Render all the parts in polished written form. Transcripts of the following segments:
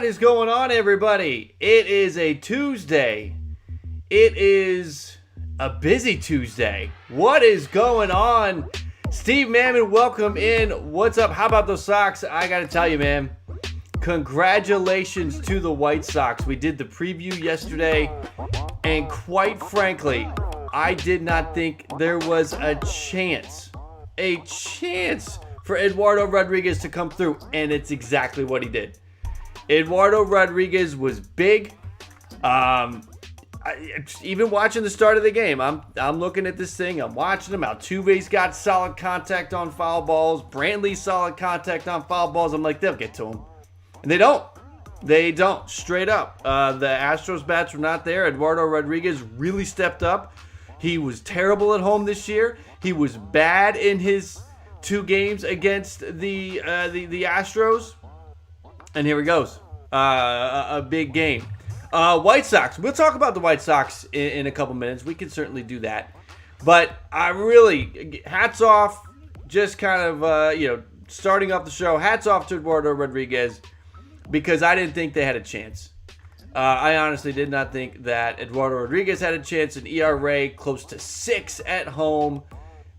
What is going on, everybody? It is a Tuesday. It is a busy Tuesday. What is going on? Steve Mammon, welcome in. What's up? How about those Sox? I got to tell you, man, congratulations to the White Sox. We did the preview yesterday, and quite frankly, I did not think there was a chance for Eduardo Rodriguez to come through, and it's exactly what he did. Eduardo Rodriguez was big. Even watching the start of the game, I'm looking at this thing. I'm watching him. Altuve's got solid contact on foul balls. Brantley's solid contact on foul balls. I'm like, they'll get to him. And they don't. They don't. Straight up. The Astros bats were not there. Eduardo Rodriguez really stepped up. He was terrible at home this year. He was bad in his 2 games against the Astros. And here he goes. A big game. White Sox. We'll talk about the White Sox in a couple minutes. We can certainly do that. But I really, hats off, just kind of, starting off the show, hats off to Eduardo Rodriguez, because I didn't think they had a chance. I honestly did not think that Eduardo Rodriguez had a chance. An ERA close to 6 at home.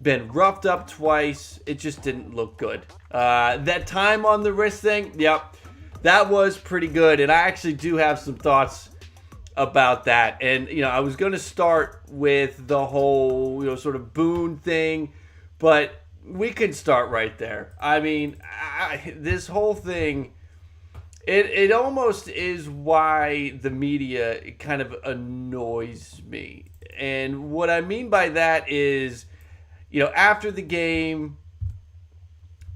Been roughed up twice. It just didn't look good. That time on the wrist thing, yep. That was pretty good, and I actually do have some thoughts about that. And, I was going to start with the whole, sort of Boone thing, but we can start right there. I mean, this whole thing, it almost is why the media kind of annoys me. And what I mean by that is, after the game,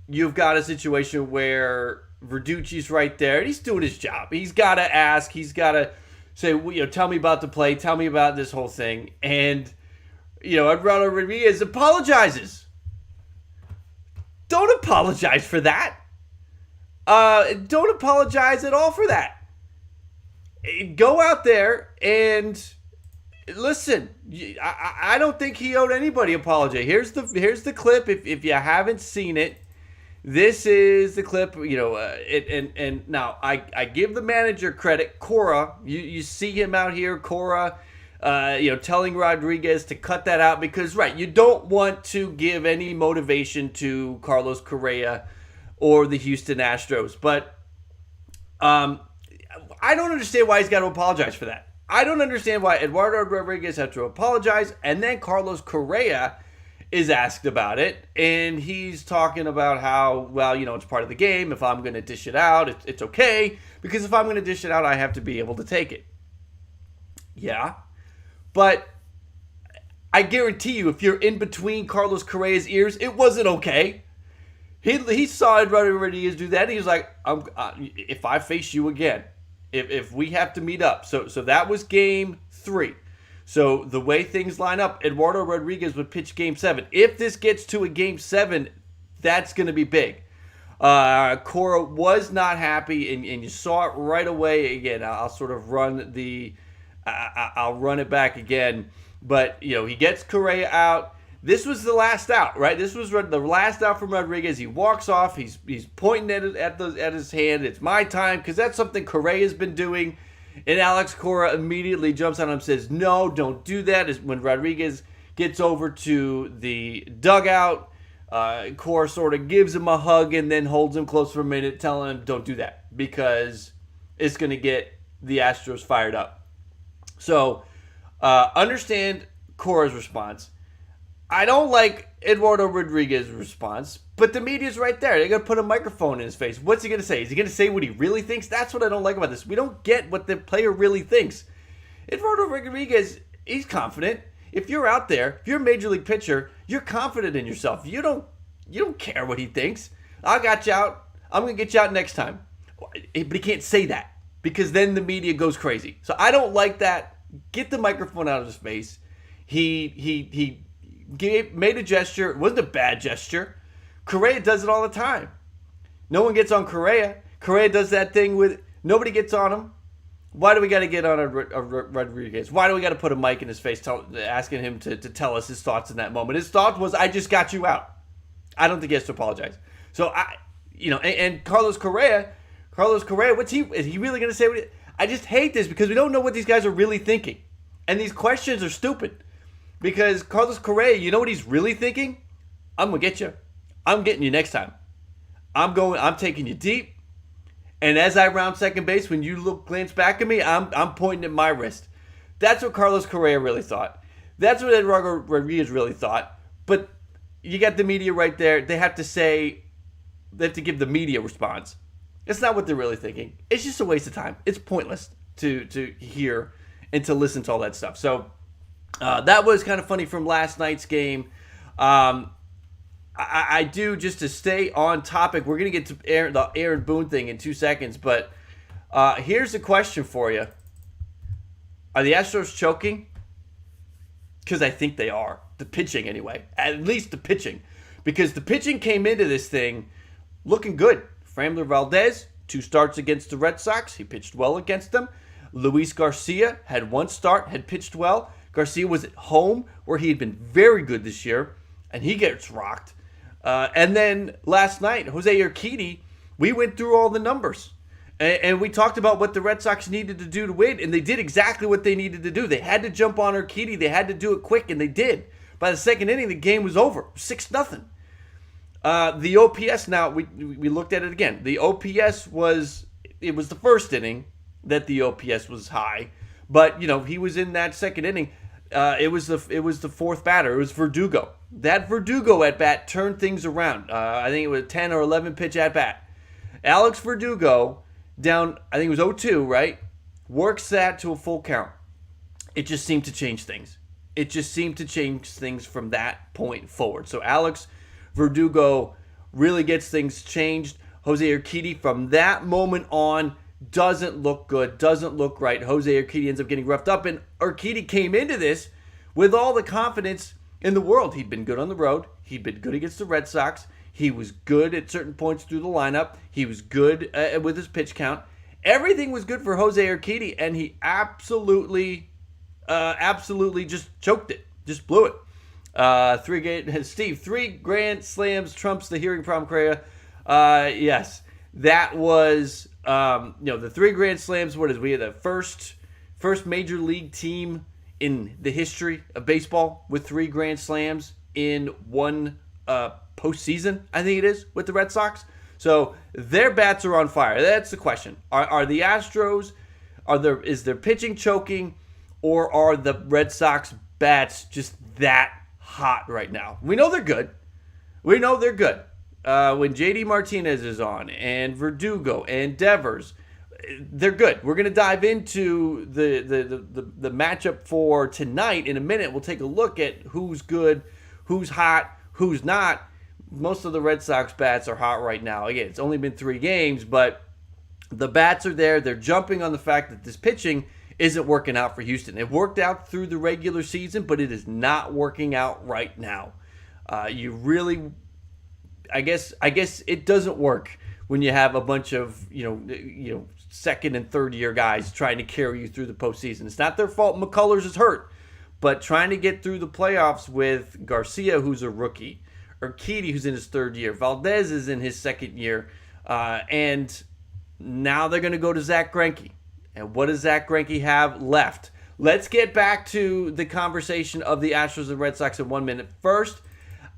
you've got a situation where Verducci's right there, and he's doing his job. He's got to ask. He's got to say, tell me about the play. Tell me about this whole thing. And, Eduardo Rodriguez apologizes. Don't apologize for that. Don't apologize at all for that. Go out there and listen. I don't think he owed anybody an apology. Here's the clip. If you haven't seen it. This is the clip, and now I give the manager credit, Correa. You see him out here, Correa, telling Rodriguez to cut that out because, right, you don't want to give any motivation to Carlos Correa or the Houston Astros. But I don't understand why he's got to apologize for that. I don't understand why Eduardo Rodriguez had to apologize, and then Carlos Correa is asked about it, and he's talking about how, well, it's part of the game. If I'm going to dish it out, it's okay, because if I'm going to dish it out, I have to be able to take it. Yeah, but I guarantee you, if you're in between Carlos Correa's ears, it wasn't okay. He saw Eduardo Rodriguez do that, and he was like, if I face you again, if we have to meet up. So that was game 3. So the way things line up, Eduardo Rodriguez would pitch Game 7. If this gets to a Game 7, that's going to be big. Correa was not happy, and you saw it right away. Again, I'll sort of run I'll run it back again. But, he gets Correa out. This was the last out, right? This was the last out from Rodriguez. He walks off. He's pointing at his hand. It's my time, because that's something Correa's been doing. And Alex Correa immediately jumps on him and says, no, don't do that. When Rodriguez gets over to the dugout, Correa sort of gives him a hug and then holds him close for a minute, telling him, don't do that, because it's going to get the Astros fired up. So, understand Correa's response. I don't like Eduardo Rodriguez's response, but the media's right there. They're going to put a microphone in his face. What's he going to say? Is he going to say what he really thinks? That's what I don't like about this. We don't get what the player really thinks. Eduardo Rodriguez, he's confident. If you're out there, if you're a major league pitcher, you're confident in yourself. You don't care what he thinks. I got you out. I'm going to get you out next time. But he can't say that, because then the media goes crazy. So I don't like that. Get the microphone out of his face. He made a gesture. It wasn't a bad gesture. Correa does it all the time. No one gets on Correa. Correa does that thing with nobody gets on him. Why do we got to get on a Rodriguez? Why do we got to put a mic in his face asking him to tell us his thoughts in that moment? His thought was, I just got you out. I don't think he has to apologize. So, and Carlos Correa, Carlos Correa, is he really going to say I just hate this because we don't know what these guys are really thinking. And these questions are stupid. Because Carlos Correa, you know what he's really thinking? I'm going to get you. I'm getting you next time. I'm taking you deep. And as I round second base, when you glance back at me, I'm pointing at my wrist. That's what Carlos Correa really thought. That's what Eduardo Rodriguez really thought. But you got the media right there. They have to give the media response. It's not what they're really thinking. It's just a waste of time. It's pointless to hear and to listen to all that stuff. So that was kind of funny from last night's game. I do, just to stay on topic, we're going to get to the Aaron Boone thing in 2 seconds, but here's a question for you. Are the Astros choking? Because I think they are. The pitching, anyway. At least the pitching. Because the pitching came into this thing looking good. Framber Valdez, 2 starts against the Red Sox. He pitched well against them. Luis Garcia had 1 start, had pitched well. Garcia was at home, where he had been very good this year, and he gets rocked. And then last night, Jose Urquidy, we went through all the numbers. And we talked about what the Red Sox needed to do to win, and they did exactly what they needed to do. They had to jump on Urquidy. They had to do it quick, and they did. By the second inning, the game was over, 6-0. The OPS now, we looked at it again. The OPS was the first inning that the OPS was high, but he was in that second inning. It was the fourth batter. It was Verdugo. That Verdugo at bat turned things around. I think it was a 10 or 11 pitch at bat. Alex Verdugo down, I think it was 0-2, right? Works that to a full count. It just seemed to change things. It just seemed to change things from that point forward. So Alex Verdugo really gets things changed. Jose Urquidy from that moment on doesn't look good, doesn't look right. Jose Urquidy ends up getting roughed up, and Urquidy came into this with all the confidence in the world. He'd been good on the road. He'd been good against the Red Sox. He was good at certain points through the lineup. He was good with his pitch count. Everything was good for Jose Urquidy, and he absolutely just choked it, just blew it. 3 grand slams trumps the hearing problem, Correa. Yes, that was the 3 grand slams. What is we had the first major league team in the history of baseball with 3 grand slams in one postseason, I think it is, with the Red Sox. So their bats are on fire. That's the question. Are the Astros, is their pitching choking, or are the Red Sox bats just that hot right now? We know they're good. When JD Martinez is on, and Verdugo and Devers, they're good. We're going to dive into the matchup for tonight in a minute. We'll take a look at who's good, who's hot, who's not. Most of the Red Sox bats are hot right now. Again, it's only been 3 games, but the bats are there. They're jumping on the fact that this pitching isn't working out for Houston. It worked out through the regular season, but it is not working out right now. I guess it doesn't work when you have a bunch of second and third year guys trying to carry you through the postseason. It's not their fault. McCullers is hurt, but trying to get through the playoffs with Garcia, who's a rookie, Urquidy, who's in his 3rd year, Valdez is in his 2nd year, and now they're going to go to Zach Greinke. And what does Zach Greinke have left? Let's get back to the conversation of the Astros and Red Sox in 1 minute. First,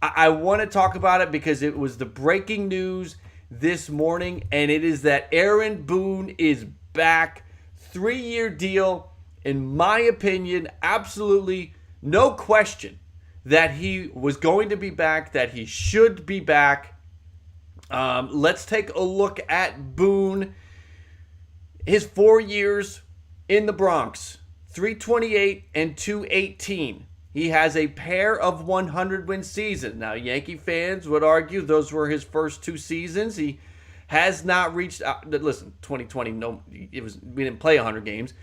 I want to talk about it because it was the breaking news this morning, and it is that Aaron Boone is back. 3-year deal. In my opinion, absolutely no question that he was going to be back, that he should be back. Let's take a look at Boone. His 4 years in the Bronx, 328 and 218. He has a pair of 100-win seasons. Now, Yankee fans would argue those were his first 2 seasons. He has not reached. Listen, 2020, no, we didn't play 100 games,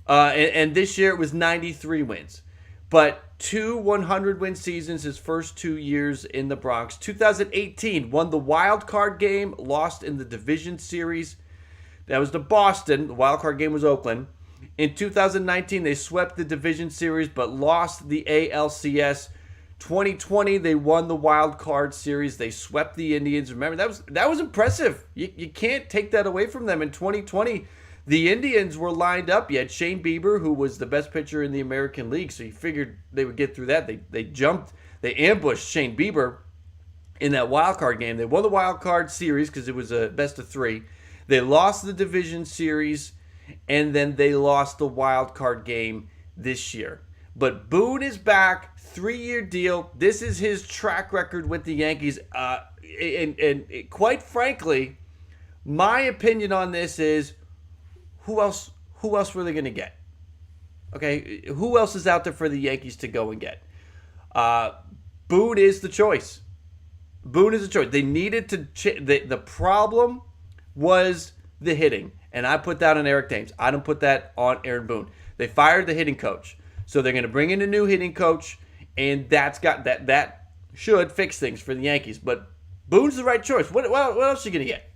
and this year it was 93 wins. But 2 100-win seasons his first 2 years in the Bronx. 2018, won the wild card game, lost in the division series. That was to Boston. The wild card game was Oakland. In 2019, they swept the division series but lost the ALCS 2020, they won the wild card series. They swept the Indians. Remember, that was impressive. You can't take that away from them. In 2020, the Indians were lined up. You had Shane Bieber, who was the best pitcher in the American League, so you figured they would get through that. They ambushed Shane Bieber in that wild card game. They won the wild card series because it was a best of 3. They lost the division series, and then they lost the wild card game this year. But Boone is back, 3-year deal. This is his track record with the Yankees. And quite frankly, my opinion on this is, who else were they going to get? Okay, who else is out there for the Yankees to go and get? Boone is the choice. Boone is the choice. They needed to the problem was the hitting, and I put that on Eric Thames. I don't put that on Aaron Boone. They fired the hitting coach. So they're going to bring in a new hitting coach, and that should fix things for the Yankees. But Boone's the right choice. What else are you going to get?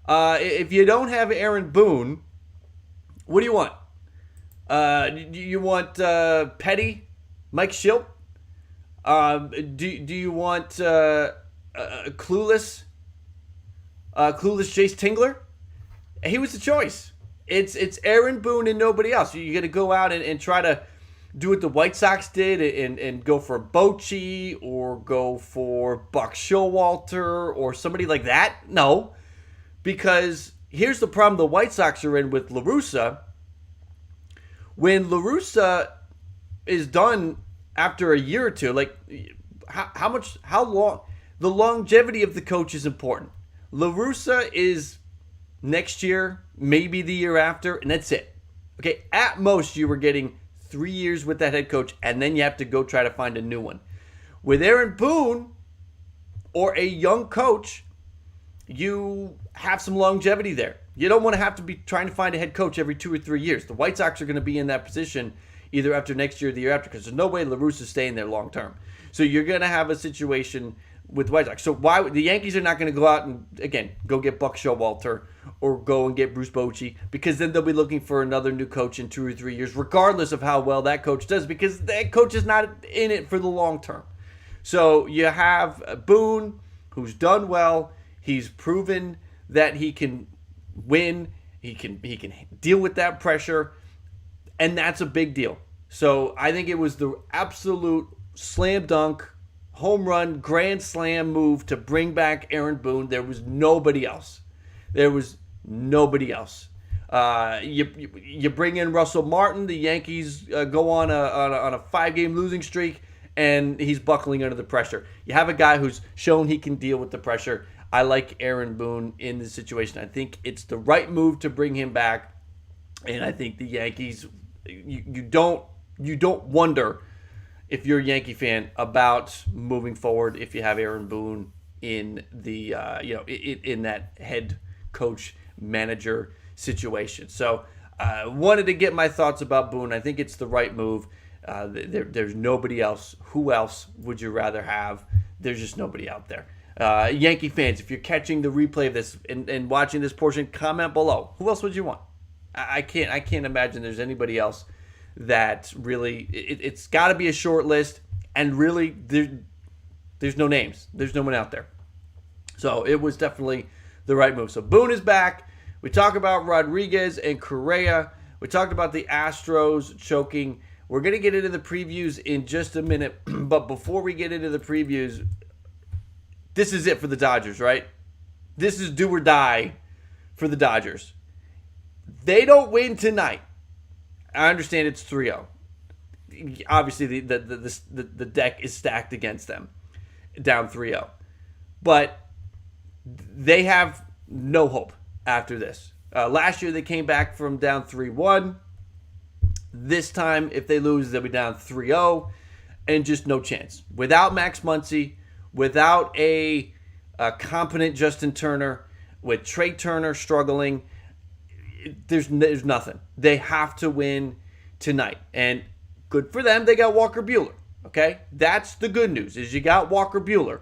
If you don't have Aaron Boone, what do you want? Do you want Petty, Mike Schilt? Do you want clueless Chase Tingler? He was the choice. It's Aaron Boone and nobody else. You're going to go out and try to do what the White Sox did and go for Bochy or go for Buck Showalter or somebody like that? No. Because here's the problem the White Sox are in with La Russa. When La Russa is done after a year or two, like how long, the longevity of the coach is important. La Russa is next year, maybe the year after, and that's it. Okay, at most you were getting 3 years with that head coach, and then you have to go try to find a new one. With Aaron Boone or a young coach, you have some longevity there. You don't want to have to be trying to find a head coach every 2 or 3 years. The White Sox are going to be in that position either after next year or the year after, because there's no way La Russa is staying there long term. So you're going to have a situation with the White Sox. So why the Yankees are not going to go out and, again, go get Buck Showalter or go and get Bruce Bochy, because then they'll be looking for another new coach in 2 or 3 years, regardless of how well that coach does, because that coach is not in it for the long term. So you have Boone, who's done well. He's proven that he can win. He can deal with that pressure, and that's a big deal. So I think it was the absolute slam dunk, home run, grand slam move to bring back Aaron Boone. There was nobody else. You bring in Russell Martin. The Yankees go on a 5-game losing streak, and he's buckling under the pressure. You have a guy who's shown he can deal with the pressure. I like Aaron Boone in this situation. I think it's the right move to bring him back, and I think the Yankees. You don't wonder, if you're a Yankee fan, about moving forward if you have Aaron Boone in the in that head coach manager situation. So wanted to get my thoughts about Boone. I think it's the right move. There's nobody else. Who else would you rather have? There's just nobody out there. Yankee fans, if you're catching the replay of this and watching this portion, comment below. Who else would you want? I can't imagine there's anybody else that really. It's got to be a short list, and really there's no names. There's no one out there. So it was definitely the right move. So Boone is back. We talk about Rodriguez and Correa. We talked about the Astros choking. We're going to get into the previews in just a minute. But before we get into the previews, this is it for the Dodgers, right? This is do or die for the Dodgers. They don't win tonight. I understand it's 3-0. Obviously, the deck is stacked against them, down 3-0. But they have no hope after this. Last year, they came back from down 3-1. This time, if they lose, they'll be down 3-0, and just no chance. Without Max Muncy, without a competent Justin Turner, with Trey Turner struggling, there's nothing. They have to win tonight. And good for them, they got Walker Buehler. Okay? That's the good news, is you got Walker Buehler.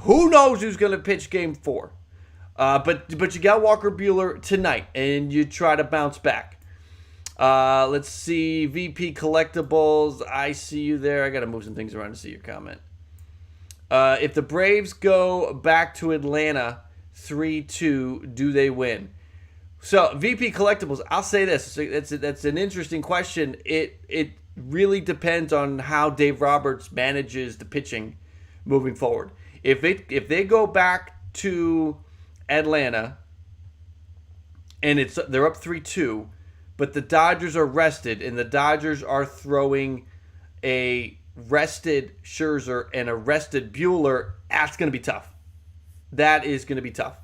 Who knows who's going to pitch game 4? But you got Walker Buehler tonight, and you try to bounce back. Let's see. VP Collectibles. I see you there. I got to move some things around to see your comment. If the Braves go back to Atlanta 3-2, do they win? So, VP Collectibles, I'll say this. That's an interesting question. It really depends on how Dave Roberts manages the pitching moving forward. If they go back to Atlanta and they're up 3-2, but the Dodgers are rested, and the Dodgers are throwing a rested Scherzer and a rested Buehler, that's going to be tough. That is going to be tough.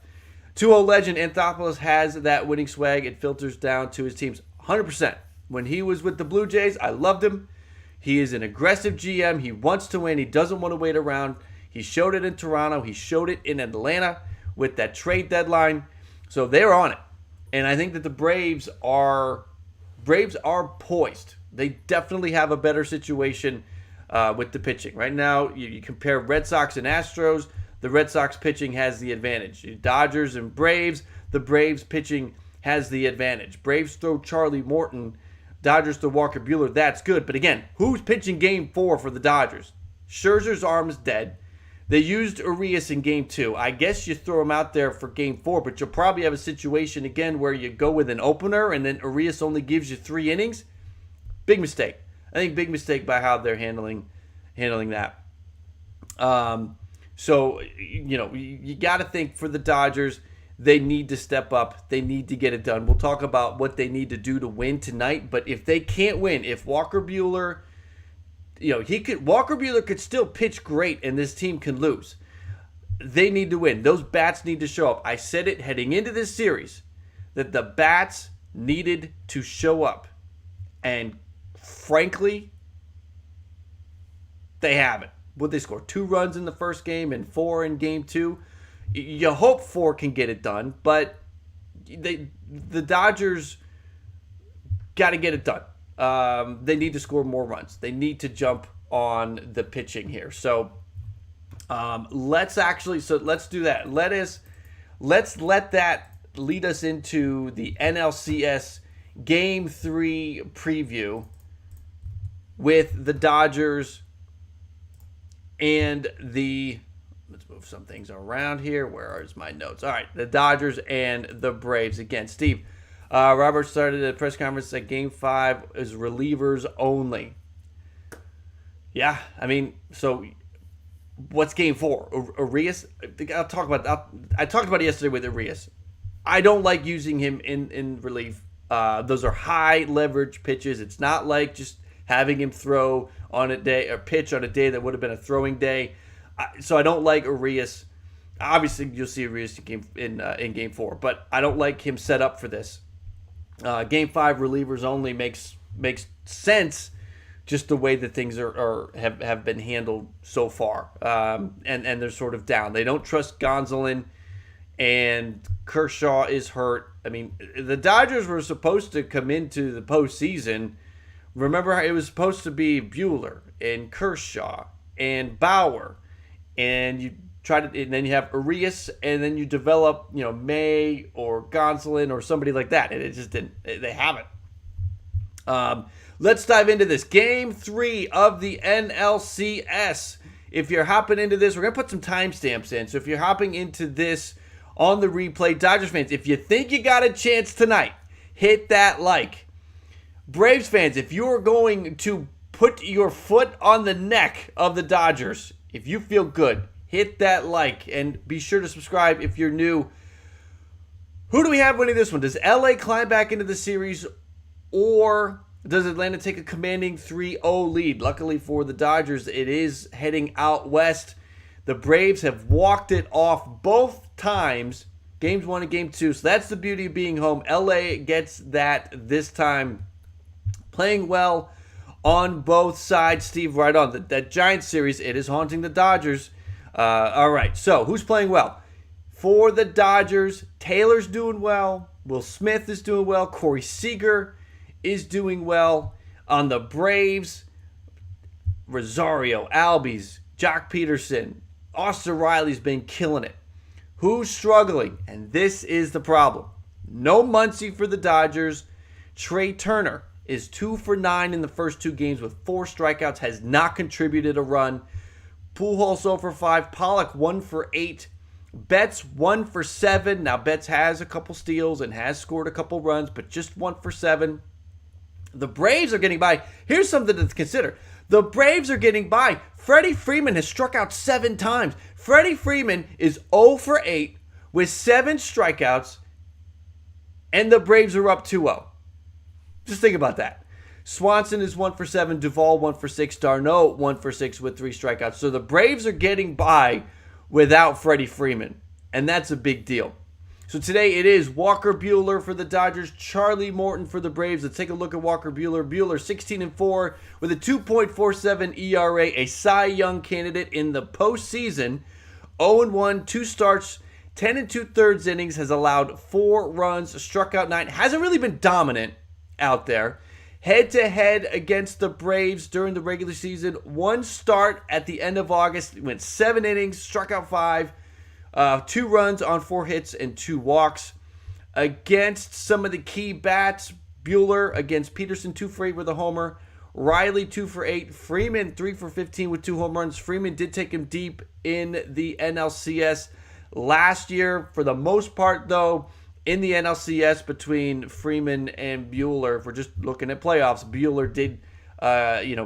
2-0 legend Anthopoulos has that winning swag. It filters down to his teams 100%. When he was with the Blue Jays, I loved him. He is an aggressive GM. He wants to win. He doesn't want to wait around. He showed it in Toronto. He showed it in Atlanta with that trade deadline. So they're on it. And I think that the Braves are poised. They definitely have a better situation with the pitching. Right now, you compare Red Sox and Astros, the Red Sox pitching has the advantage. Dodgers and Braves, the Braves pitching has the advantage. Braves throw Charlie Morton, Dodgers throw Walker Buehler, that's good. But again, who's pitching Game 4 for the Dodgers? Scherzer's arm's dead. They used Urias in Game 2. I guess you throw him out there for Game 4, but you'll probably have a situation again where you go with an opener and then Urias only gives you 3 innings. Big mistake. I think big mistake by how they're handling that. So, you got to think for the Dodgers, they need to step up. They need to get it done. We'll talk about what they need to do to win tonight, but if they can't win, if Walker Buehler... Walker Buehler could still pitch great and this team can lose. They need to win. Those bats need to show up. I said it heading into this series that the bats needed to show up. And frankly, they haven't. Would they score 2 runs in the first game and 4 in Game 2? You hope 4 can get it done, but the Dodgers got to get it done. They need to score more runs. They need to jump on the pitching here. So let's do that. Let's let that lead us into the NLCS Game 3 preview with the Dodgers and let's move some things around here. Where is my notes? All right, the Dodgers and the Braves. Again, Steve, Robert started a press conference that Game 5 is relievers only. Yeah, I mean, so what's Game 4? Urias? I talked about it yesterday with Urias. I don't like using him in relief. Those are high leverage pitches. It's not like just having him throw on a day or pitch on a day that would have been a throwing day. So I don't like Urias. Obviously, you'll see Urias in Game 4, but I don't like him set up for this. Game 5 relievers only makes sense, just the way that things have been handled so far, and they're sort of down. They don't trust Gonsolin, and Kershaw is hurt. I mean, the Dodgers were supposed to come into the postseason. Remember, it was supposed to be Buehler and Kershaw and Bauer, and and then you have Urias, and then you develop, May or Gonsolin or somebody like that, and it just didn't. They haven't. Let's dive into this. Game 3 of the NLCS. If you're hopping into this, we're going to put some timestamps in. So if you're hopping into this on the replay, Dodgers fans, if you think you got a chance tonight, hit that like. Braves fans, if you're going to put your foot on the neck of the Dodgers, if you feel good, hit that like, and be sure to subscribe if you're new. Who do we have winning this one? Does LA climb back into the series, or does Atlanta take a commanding 3-0 lead? Luckily for the Dodgers, it is heading out west. The Braves have walked it off both times, Games 1 and Game 2. So that's the beauty of being home. LA gets that this time. Playing well on both sides. Steve, right on. That Giants series, it is haunting the Dodgers. All right, so who's playing well? For the Dodgers, Taylor's doing well. Will Smith is doing well. Corey Seager is doing well. On the Braves, Rosario, Albies, Jock Peterson, Austin Riley's been killing it. Who's struggling? And this is the problem. No Muncy for the Dodgers. Trey Turner is 2 for 9 in the first 2 games with 4 strikeouts, has not contributed a run. Pujols 0 for 5, Pollock 1 for 8, Betts 1 for 7. Now Betts has a couple steals and has scored a couple runs, but just 1 for 7. The Braves are getting by. Here's something to consider. The Braves are getting by. Freddie Freeman has struck out 7 times. Freddie Freeman is 0 for 8 with 7 strikeouts, and the Braves are up 2-0. Just think about that. Swanson is 1 for 7. Duvall 1 for 6. Darno 1 for 6 with 3 strikeouts. So the Braves are getting by without Freddie Freeman, and that's a big deal. So today it is Walker Buehler for the Dodgers, Charlie Morton for the Braves. Let's take a look at Walker Buehler. Buehler 16-4 with a 2.47 ERA, a Cy Young candidate in the postseason. 0-1, 2 starts, 10 2/3 innings, has allowed 4 runs, struck out 9. Hasn't really been dominant out there. Head-to-head against the Braves during the regular season. 1 start at the end of August. Went 7 innings, struck out 5. 2 runs on 4 hits and 2 walks. Against some of the key bats, Buehler against Peterson 2 for 8 with a homer. Riley 2 for 8. Freeman 3 for 15 with 2 home runs. Freeman did take him deep in the NLCS last year. For the most part, though, in the NLCS between Freeman and Buehler, if we're just looking at playoffs, Buehler did,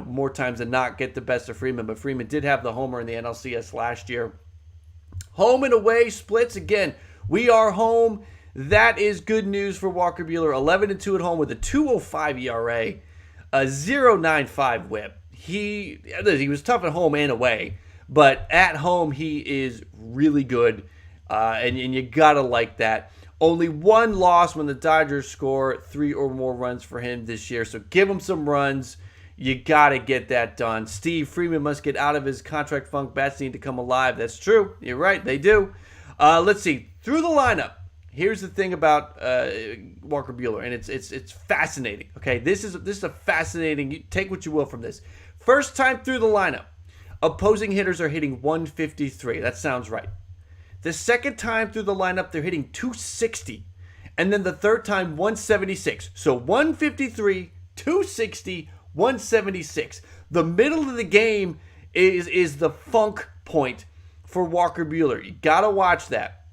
more times than not get the best of Freeman, but Freeman did have the homer in the NLCS last year. Home and away splits. Again, we are home. That is good news for Walker Buehler. 11-2 at home with a 2.05 ERA, a 0.95 WHIP. He was tough at home and away, but at home he is really good, and you gotta like that. Only 1 loss when the Dodgers score 3 or more runs for him this year, so give him some runs. You got to get that done. Steve Freeman must get out of his contract funk. Bats need to come alive. That's true. You're right. They do. Let's see. Through the lineup, here's the thing about Walker Buehler, and it's fascinating. Okay, this is a fascinating. You take what you will from this. First time through the lineup, opposing hitters are hitting 153. That sounds right. The second time through the lineup, they're hitting 260, and then the third time 176. So 153, 260. 176. The middle of the game is the funk point for Walker Buehler. You got to watch that.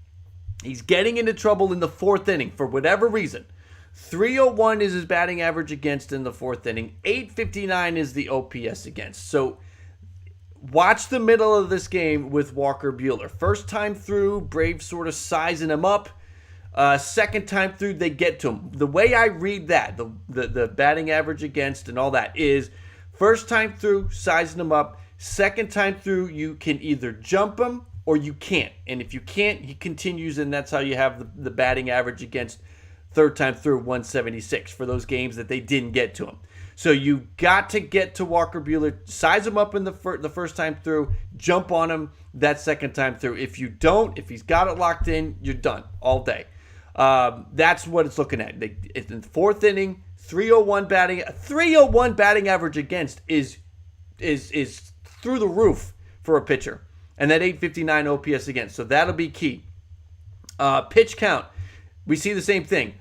He's getting into trouble in the 4th inning for whatever reason. 301 is his batting average against in the 4th inning. 859 is the OPS against. So watch the middle of this game with Walker Buehler. First time through, Braves sort of sizing him up. Second time through, they get to him. The way I read that, the batting average against and all that, is first time through, sizing him up. Second time through, you can either jump him or you can't. And if you can't, he continues, and that's how you have the batting average against third time through 176 for those games that they didn't get to him. So you got to get to Walker Buehler, size him up in the first time through, jump on him that second time through. If you don't, if he's got it locked in, you're done all day. That's what it's looking at. It's in the 4th inning, 301 batting average against is through the roof for a pitcher, and that 859 OPS against. So that'll be key. Pitch count, we see the same thing.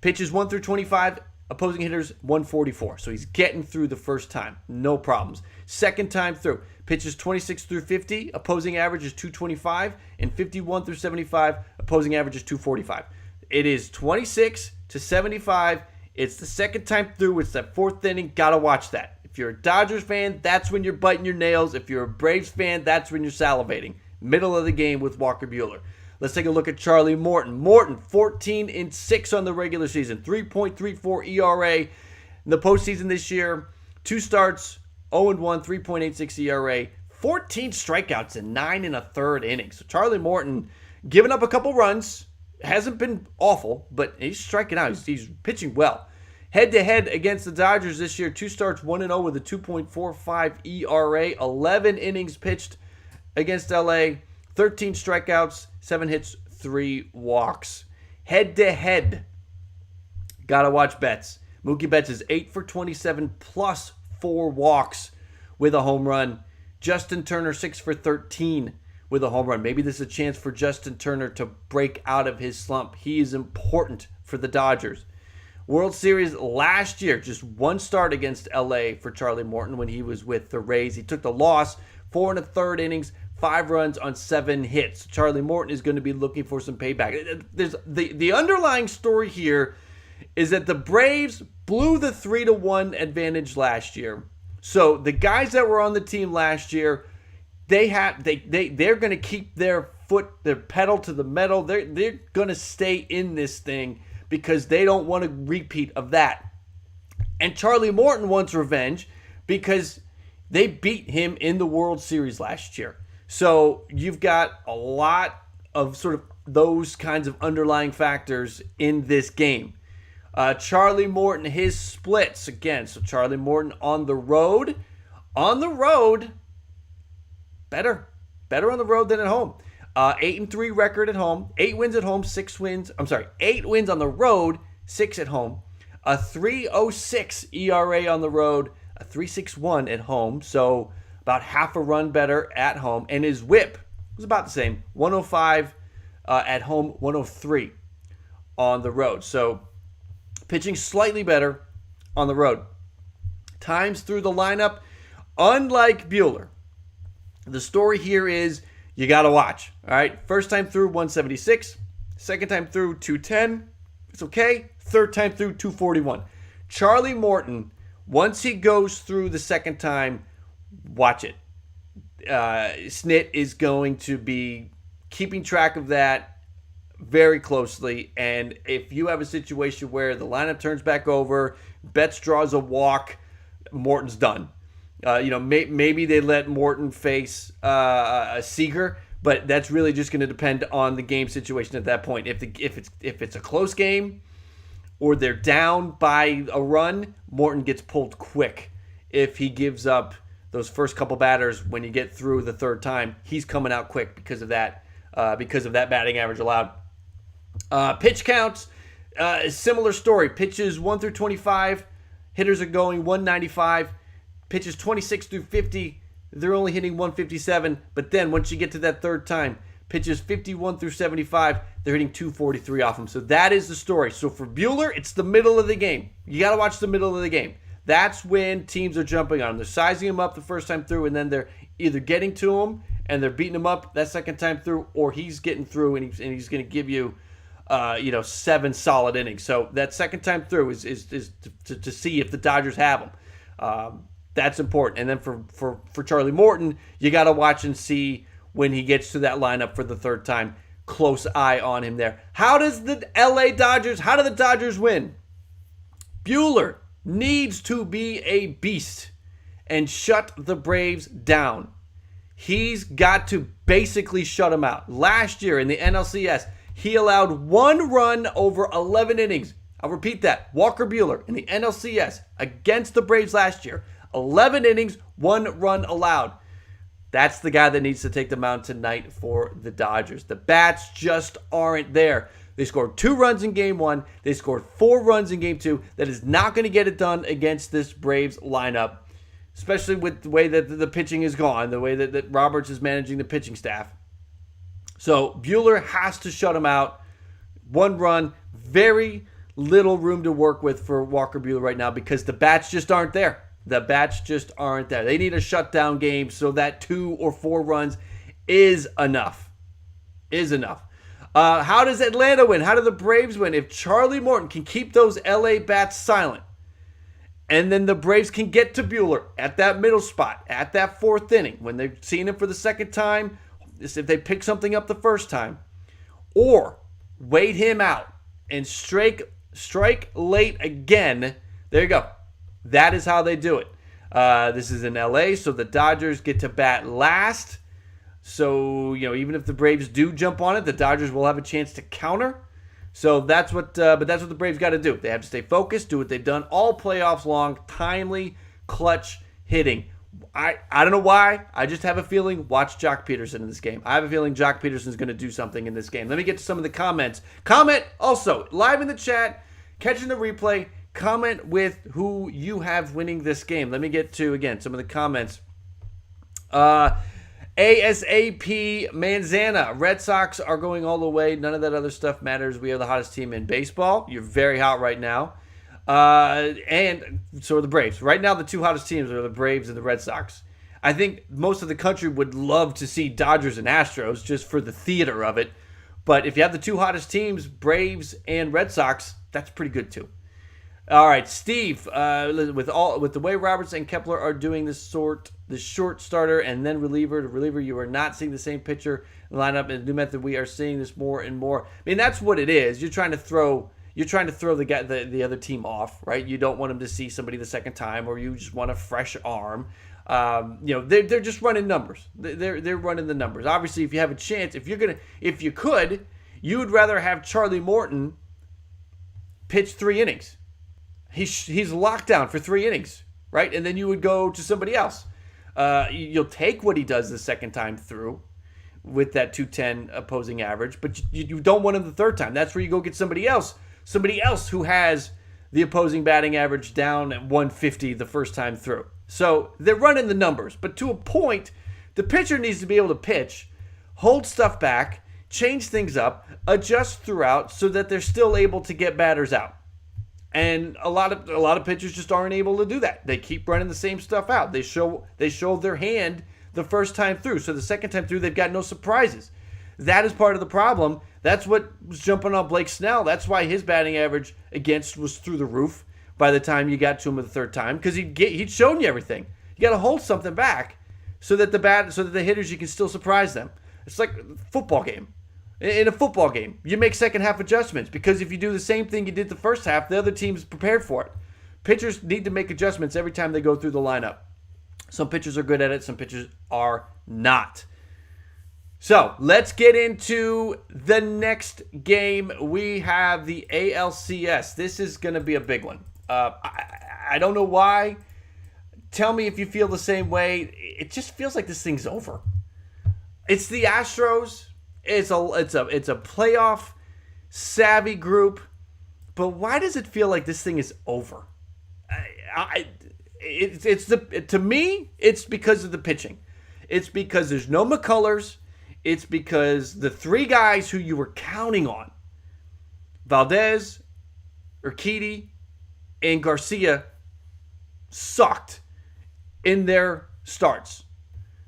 Pitches 1 through 25, opposing hitters 144. So he's getting through the first time, no problems. Second time through, pitches 26 through 50, opposing average is 225, and 51 through 75, opposing average is 245. It is 26 to 75. It's the second time through. It's that 4th inning. Gotta watch that. If you're a Dodgers fan, that's when you're biting your nails. If you're a Braves fan, that's when you're salivating. Middle of the game with Walker Buehler. Let's take a look at Charlie Morton. Morton, 14-6 on the regular season, 3.34 ERA in the postseason this year. 2 starts, 0-1, 3.86 ERA, 14 strikeouts in 9 1/3 innings. So Charlie Morton giving up a couple runs. Hasn't been awful, but he's striking out. He's pitching well. Head-to-head against the Dodgers this year, 2 starts, 1-0 with a 2.45 ERA, 11 innings pitched against LA, 13 strikeouts, 7 hits, 3 walks. Head-to-head, gotta watch Betts. Mookie Betts is 8 for 27 plus 4 walks with a home run. Justin Turner, 6 for 13 with a home run. Maybe this is a chance for Justin Turner to break out of his slump. He is important for the Dodgers. World Series last year, just one start against LA for Charlie Morton when he was with the Rays. He took the loss, 4 1/3 innings, 5 runs on 7 hits. Charlie Morton is going to be looking for some payback. There's the underlying story here is that the Braves blew the 3-1 advantage last year. So the guys that were on the team last year, they're going to keep their pedal to the metal. They're going to stay in this thing because they don't want a repeat of that. And Charlie Morton wants revenge because they beat him in the World Series last year. So you've got a lot of sort of those kinds of underlying factors in this game. Charlie Morton, his splits again. So Charlie Morton on the road, better on the road than at home. 8-3 record at home, 8 wins at home, 6 wins. 8 wins on the road, 6 at home. A 3.06 ERA on the road, a 3.61 at home. So about half a run better at home. And his whip was about the same, 105 at home, 103 on the road. So pitching slightly better on the road. Times through the lineup, unlike Buehler. The story here is you got to watch. All right, first time through 176, second time through 210. It's okay. Third time through 241. Charlie Morton, once he goes through the second time, watch it. Snit is going to be keeping track of that very closely. And if you have a situation where the lineup turns back over, Betts draws a walk, Morton's done. Maybe they let Morton face a Seager, but that's really just going to depend on the game situation at that point. If it's a close game or they're down by a run, Morton gets pulled quick. If he gives up those first couple batters when you get through the third time, he's coming out quick because of that batting average allowed. Pitch counts, similar story. Pitches 1 through 25, hitters are going 195. Pitches 26 through 50, they're only hitting 157. But then once you get to that third time, pitches 51 through 75, they're hitting 243 off them. So that is the story. So for Buehler, it's the middle of the game. You got to watch the middle of the game. That's when teams are jumping on him. They're sizing him up the first time through, and then they're either getting to him and they're beating him up that second time through, or he's getting through and he's going to give you 7 solid innings. So that second time through is to see if the Dodgers have him. That's important. And then for Charlie Morton, you got to watch and see when he gets to that lineup for the third time. Close eye on him there. How do the Dodgers win? Buehler needs to be a beast and shut the Braves down. He's got to basically shut them out. Last year in the NLCS, he allowed 1 run over 11 innings. I'll repeat that. Walker Buehler in the NLCS against the Braves last year. 11 innings, 1 run allowed. That's the guy that needs to take the mound tonight for the Dodgers. The bats just aren't there. They scored 2 runs in Game 1. They scored 4 runs in Game 2. That is not going to get it done against this Braves lineup, especially with the way that the pitching is gone, the way that Roberts is managing the pitching staff. So Buehler has to shut him out. 1 run, very little room to work with for Walker Buehler right now because the bats just aren't there. The bats just aren't there. They need a shutdown game so that 2 or 4 runs is enough. How does Atlanta win? How do the Braves win? If Charlie Morton can keep those LA bats silent, and then the Braves can get to Buehler at that middle spot, at that 4th inning, when they're seeing him for the second time, if they pick something up the first time, or wait him out and strike late again, there you go. That is how they do it. This is in LA, so the Dodgers get to bat last. So, even if the Braves do jump on it, the Dodgers will have a chance to counter. So that's what the Braves got to do. They have to stay focused, do what they've done all playoffs long, timely, clutch hitting. I don't know why. I just have a feeling, watch Jock Peterson in this game. I have a feeling Jock Peterson's going to do something in this game. Let me get to some of the comments. Comment also, live in the chat, catching the replay. Comment with who you have winning this game. Let me get to, again, some of the comments. ASAP Manzana. Red Sox are going all the way. None of that other stuff matters. We are the hottest team in baseball. You're very hot right now. And so are the Braves. Right now, the two hottest teams are the Braves and the Red Sox. I think most of the country would love to see Dodgers and Astros just for the theater of it. But if you have the two hottest teams, Braves and Red Sox, that's pretty good too. All right, Steve. With the way Roberts and Kepler are doing this short starter and then reliever to reliever, you are not seeing the same pitcher lineup in the new method. We are seeing this more and more. I mean, that's what it is. You're trying to throw the other team off, right? You don't want them to see somebody the second time, or you just want a fresh arm. They're just running numbers. They're running the numbers. Obviously, if you have a chance, if you could, you would rather have Charlie Morton pitch 3 innings. He's locked down for 3 innings, right? And then you would go to somebody else. You'll take what he does the second time through with that 210 opposing average, but you don't want him the third time. That's where you go get somebody else who has the opposing batting average down at 150 the first time through. So they're running the numbers, but to a point, the pitcher needs to be able to pitch, hold stuff back, change things up, adjust throughout so that they're still able to get batters out. And a lot of pitchers just aren't able to do that. They keep running the same stuff out. They show their hand the first time through. So the second time through, they've got no surprises. That is part of the problem. That's what was jumping on Blake Snell. That's why his batting average against was through the roof by the time you got to him the third time, because he'd shown you everything. You got to hold something back so that the hitters, you can still surprise them. It's like a football game. In a football game, you make second half adjustments, because if you do the same thing you did the first half, the other team's prepared for it. Pitchers need to make adjustments every time they go through the lineup. Some pitchers are good at it, some pitchers are not. So let's get into the next game. We have the ALCS. This is going to be a big one. I don't know why. Tell me if you feel the same way. It just feels like this thing's over. It's the Astros. It's a playoff savvy group, but why does it feel like this thing is over? To me, it's because of the pitching. It's because there's no McCullers. It's because the 3 guys who you were counting on, Valdez, Urquidy, and Garcia, sucked in their starts.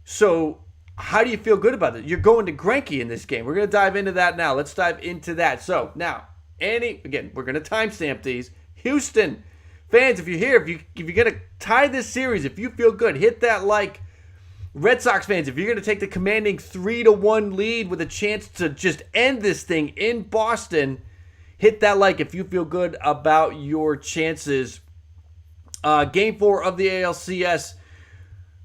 So how do you feel good about it? You're going to Greinke in this game. We're going to dive into that now. Let's dive into that. So now, again, we're going to timestamp these. Houston fans, if you're here, if you're going to tie this series, if you feel good, hit that like. Red Sox fans, if you're going to take the commanding 3-1 lead with a chance to just end this thing in Boston, hit that like if you feel good about your chances. Game 4 of the ALCS.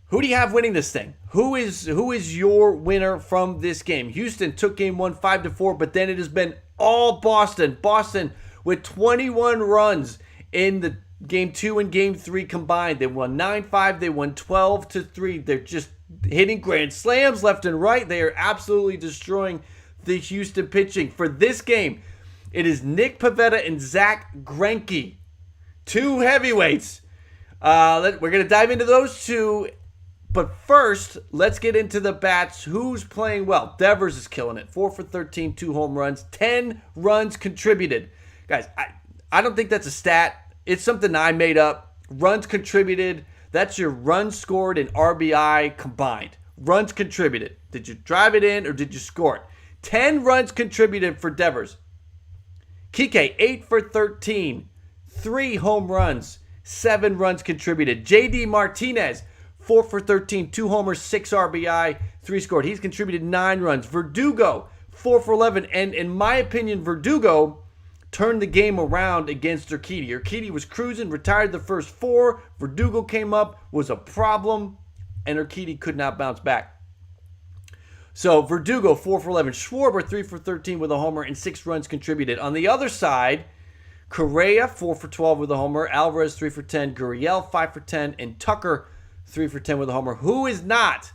Who do you have winning this thing? Who is your winner from this game? Houston took game 1 5-4, but then it has been all Boston. Boston with 21 runs in the game 2 and game 3 combined. They won 9-5. They won 12-3. They're just hitting grand slams left and right. They are absolutely destroying the Houston pitching. For this game, it is Nick Pivetta and Zach Greinke. 2 heavyweights. We're going to dive into those 2. But first, let's get into the bats. Who's playing well? Devers is killing it. 4 for 13, 2 home runs, 10 runs contributed. Guys, I don't think that's a stat. It's something I made up. Runs contributed. That's your runs scored and RBI combined. Runs contributed. Did you drive it in or did you score it? 10 runs contributed for Devers. Kike, 8 for 13, 3 home runs, 7 runs contributed. JD Martinez, 4 for 13, 2 homers, 6 RBI, 3 scored. He's contributed 9 runs. Verdugo, 4 for 11. And in my opinion, Verdugo turned the game around against Urquidy. Urquidy was cruising, retired the first 4. Verdugo came up, was a problem, and Urquidy could not bounce back. So Verdugo, 4 for 11. Schwarber, 3 for 13 with a homer and 6 runs contributed. On the other side, Correa, 4 for 12 with a homer. Alvarez, 3 for 10. Gurriel, 5 for 10. And Tucker, 3 for 10 with a homer. Who is not?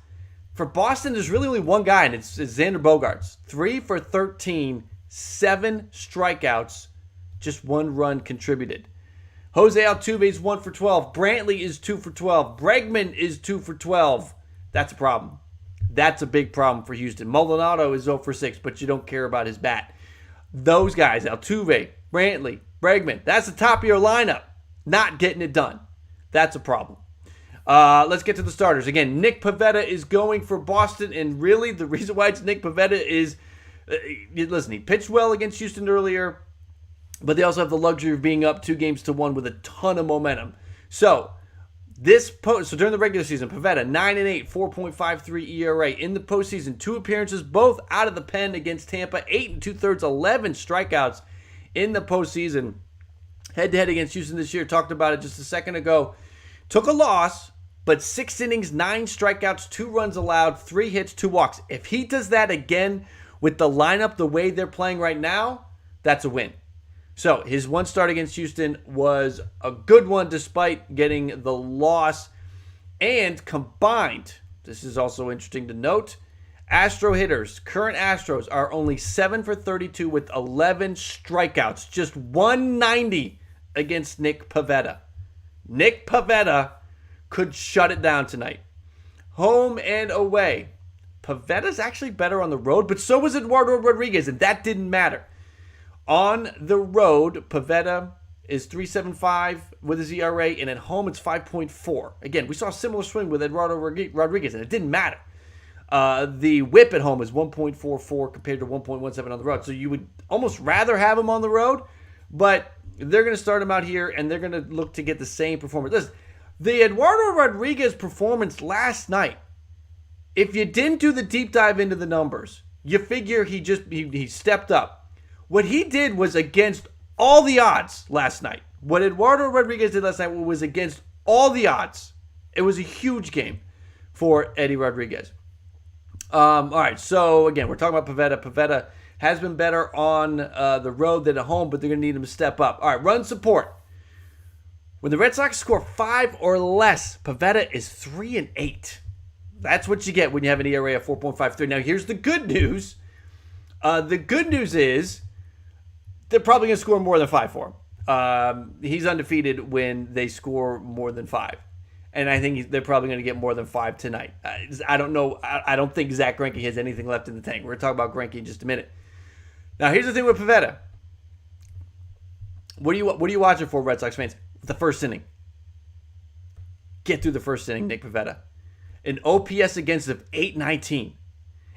For Boston, there's really only one guy, and it's Xander Bogaerts. 3 for 13, 7 strikeouts, just 1 run contributed. Jose Altuve is 1 for 12. Brantley is 2 for 12. Bregman is 2 for 12. That's a problem. That's a big problem for Houston. Maldonado is 0 for 6, but you don't care about his bat. Those guys, Altuve, Brantley, Bregman, that's the top of your lineup. not getting it done. That's a problem. Let's get to the starters. Again, Nick Pivetta is going for Boston, and really the reason why it's Nick Pivetta is, listen, he pitched well against Houston earlier, but they also have the luxury of being up 2-1 with a ton of momentum. So during the regular season, Pivetta 9-8, 4.53 ERA. In the postseason, 2 appearances, both out of the pen against Tampa, 8 2/3, 11 strikeouts in the postseason. Head-to-head against Houston this year, talked about it just a second ago. Took a loss, but 6 innings, 9 strikeouts, 2 runs allowed, 3 hits, 2 walks. If he does that again with the lineup the way they're playing right now, that's a win. So his one start against Houston was a good one despite getting the loss. And combined, this is also interesting to note, Astro hitters, current Astros, are only 7 for 32 with 11 strikeouts. Just 190 against Nick Pivetta. Nick Pivetta could shut it down tonight. Home and away. Pavetta's actually better on the road, but so was Eduardo Rodriguez, and that didn't matter. On the road, Pivetta is 3.75 with his ERA, and at home it's 5.4. Again, we saw a similar swing with Eduardo Rodriguez, and it didn't matter. The whip at home is 1.44 compared to 1.17 on the road. So you would almost rather have him on the road, but they're going to start him out here, and they're going to look to get the same performance. Listen, the Eduardo Rodriguez performance last night, if you didn't do the deep dive into the numbers, you figure he stepped up. What he did was against all the odds last night. What Eduardo Rodriguez did last night was against all the odds. It was a huge game for Eddie Rodriguez. All right, so again, we're talking about Pivetta. Pivetta has been better on the road than at home, but they're going to need him to step up. All right, run support. When the Red Sox score 5 or less, Pivetta is 3-8. That's what you get when you have an ERA of 4.53. Now, here's the good news. The good news is they're probably going to score more than 5 for him. He's undefeated when they score more than 5. And I think they're probably going to get more than 5 tonight. I don't know. I don't think Zach Greinke has anything left in the tank. We're going to talk about Greinke in just a minute. Now, here's the thing with Pivetta. What are you watching for, Red Sox fans? The first inning. Get through the first inning, Nick Pivetta. An OPS against of 819.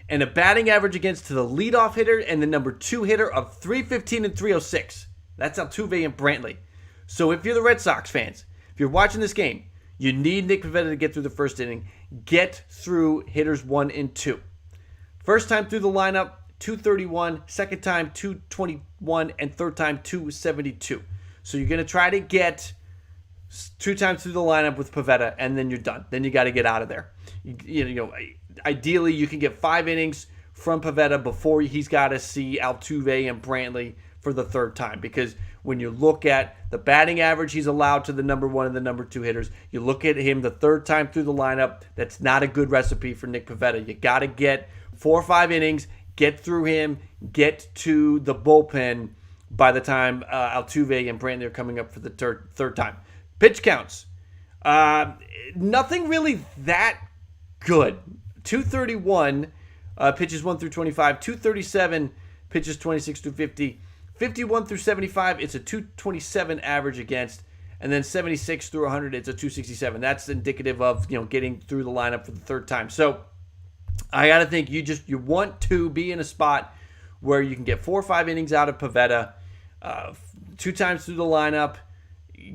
And a batting average against to the leadoff hitter and the number 2 hitter of 315 and 306. That's Altuve and Brantley. So if you're the Red Sox fans, if you're watching this game, you need Nick Pivetta to get through the first inning. Get through hitters 1 and 2. First time through the lineup, 231. Second time, 221. And third time, 272. So you're going to try to get 2 times through the lineup with Pivetta, and then you're done. Then you got to get out of there. Ideally, you can get 5 innings from Pivetta before he's got to see Altuve and Brantley for the third time. Because when you look at the batting average he's allowed to the number 1 and the number 2 hitters, you look at him the third time through the lineup, that's not a good recipe for Nick Pivetta. You got to get 4 or 5 innings, get through him, get to the bullpen by the time Altuve and Brantley are coming up for the third time. Pitch counts. Nothing really that good. 231 pitches 1 through 25. 237 pitches 26 through 50. 51 through 75, it's a 227 average against. And then 76 through 100, it's a 267. That's indicative of getting through the lineup for the third time. So I got to think you want to be in a spot where you can get 4 or 5 innings out of Pivetta, 2 times through the lineup,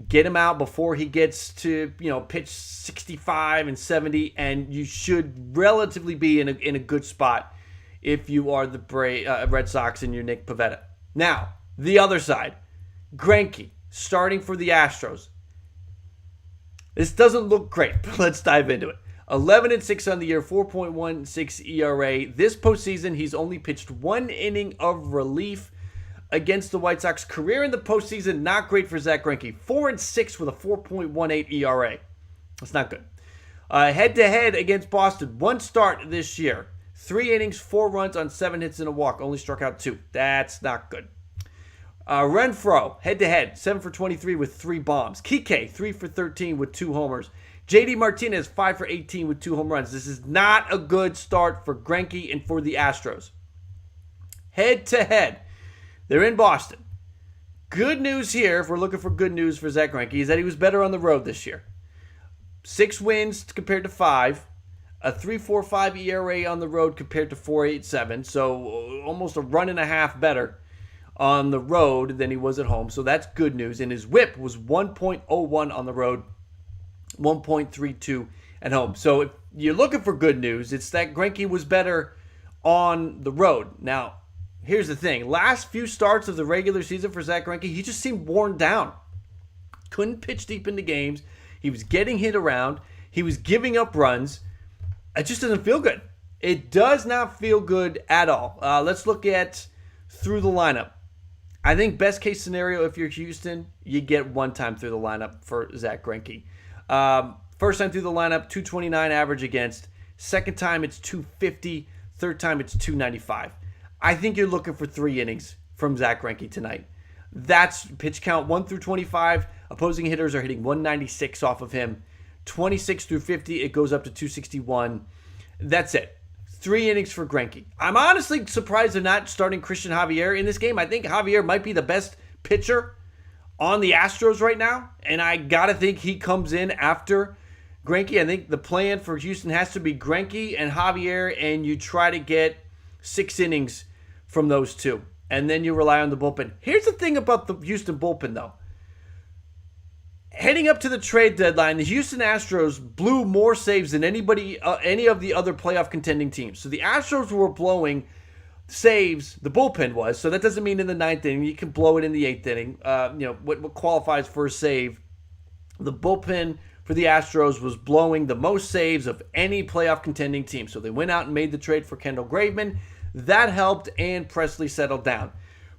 get him out before he gets to pitch 65 and 70, and you should relatively be in a good spot if you are the Red Sox and you're Nick Pivetta. Now, the other side, Greinke starting for the Astros. This doesn't look great, but let's dive into it. 11-6 on the year, 4.16 ERA. This postseason, he's only pitched 1 inning of relief against the White Sox. Career in the postseason, not great for Zach Greinke. 4-6 with a 4.18 ERA. That's not good. Head-to-head against Boston, 1 start this year. 3 innings, 4 runs on 7 hits and a walk. Only struck out 2. That's not good. Renfroe, head-to-head, 7 for 23 with 3 bombs. Kike, 3 for 13 with 2 homers. JD Martinez, 5 for 18 with 2 home runs. This is not a good start for Greinke and for the Astros. Head-to-head, they're in Boston. Good news here, if we're looking for good news for Zach Greinke, is that he was better on the road this year. 6 wins compared to 5. A 3.45 ERA on the road compared to 4.87. So almost a run and a half better on the road than he was at home. So that's good news. And his whip was 1.01 on the road, 1.32 at home. So if you're looking for good news, it's that Greinke was better on the road. Now, here's the thing. Last few starts of the regular season for Zach Greinke, he just seemed worn down. Couldn't pitch deep into games. He was getting hit around. He was giving up runs. It just doesn't feel good. It does not feel good at all. Let's look at through the lineup. I think best case scenario, if you're Houston, you get one time through the lineup for Zach Greinke. First time through the lineup, 229 average against. Second time, it's 250. Third time, it's 295. I think you're looking for 3 innings from Zach Greinke tonight. That's pitch count 1 through 25. Opposing hitters are hitting 196 off of him. 26 through 50, it goes up to 261. That's it. 3 innings for Greinke. I'm honestly surprised they're not starting Christian Javier in this game. I think Javier might be the best pitcher on the Astros right now, and I got to think he comes in after Greinke. I think the plan for Houston has to be Greinke and Javier, and you try to get 6 innings from those two, and then you rely on the bullpen. Here's the thing about the Houston bullpen, though. Heading up to the trade deadline, the Houston Astros blew more saves than any of the other playoff contending teams. So the Astros were blowing saves, the bullpen was, so that doesn't mean in the 9th inning. You can blow it in the 8th inning. What qualifies for a save. The bullpen for the Astros was blowing the most saves of any playoff contending team. So they went out and made the trade for Kendall Graveman. That helped, and Presley settled down.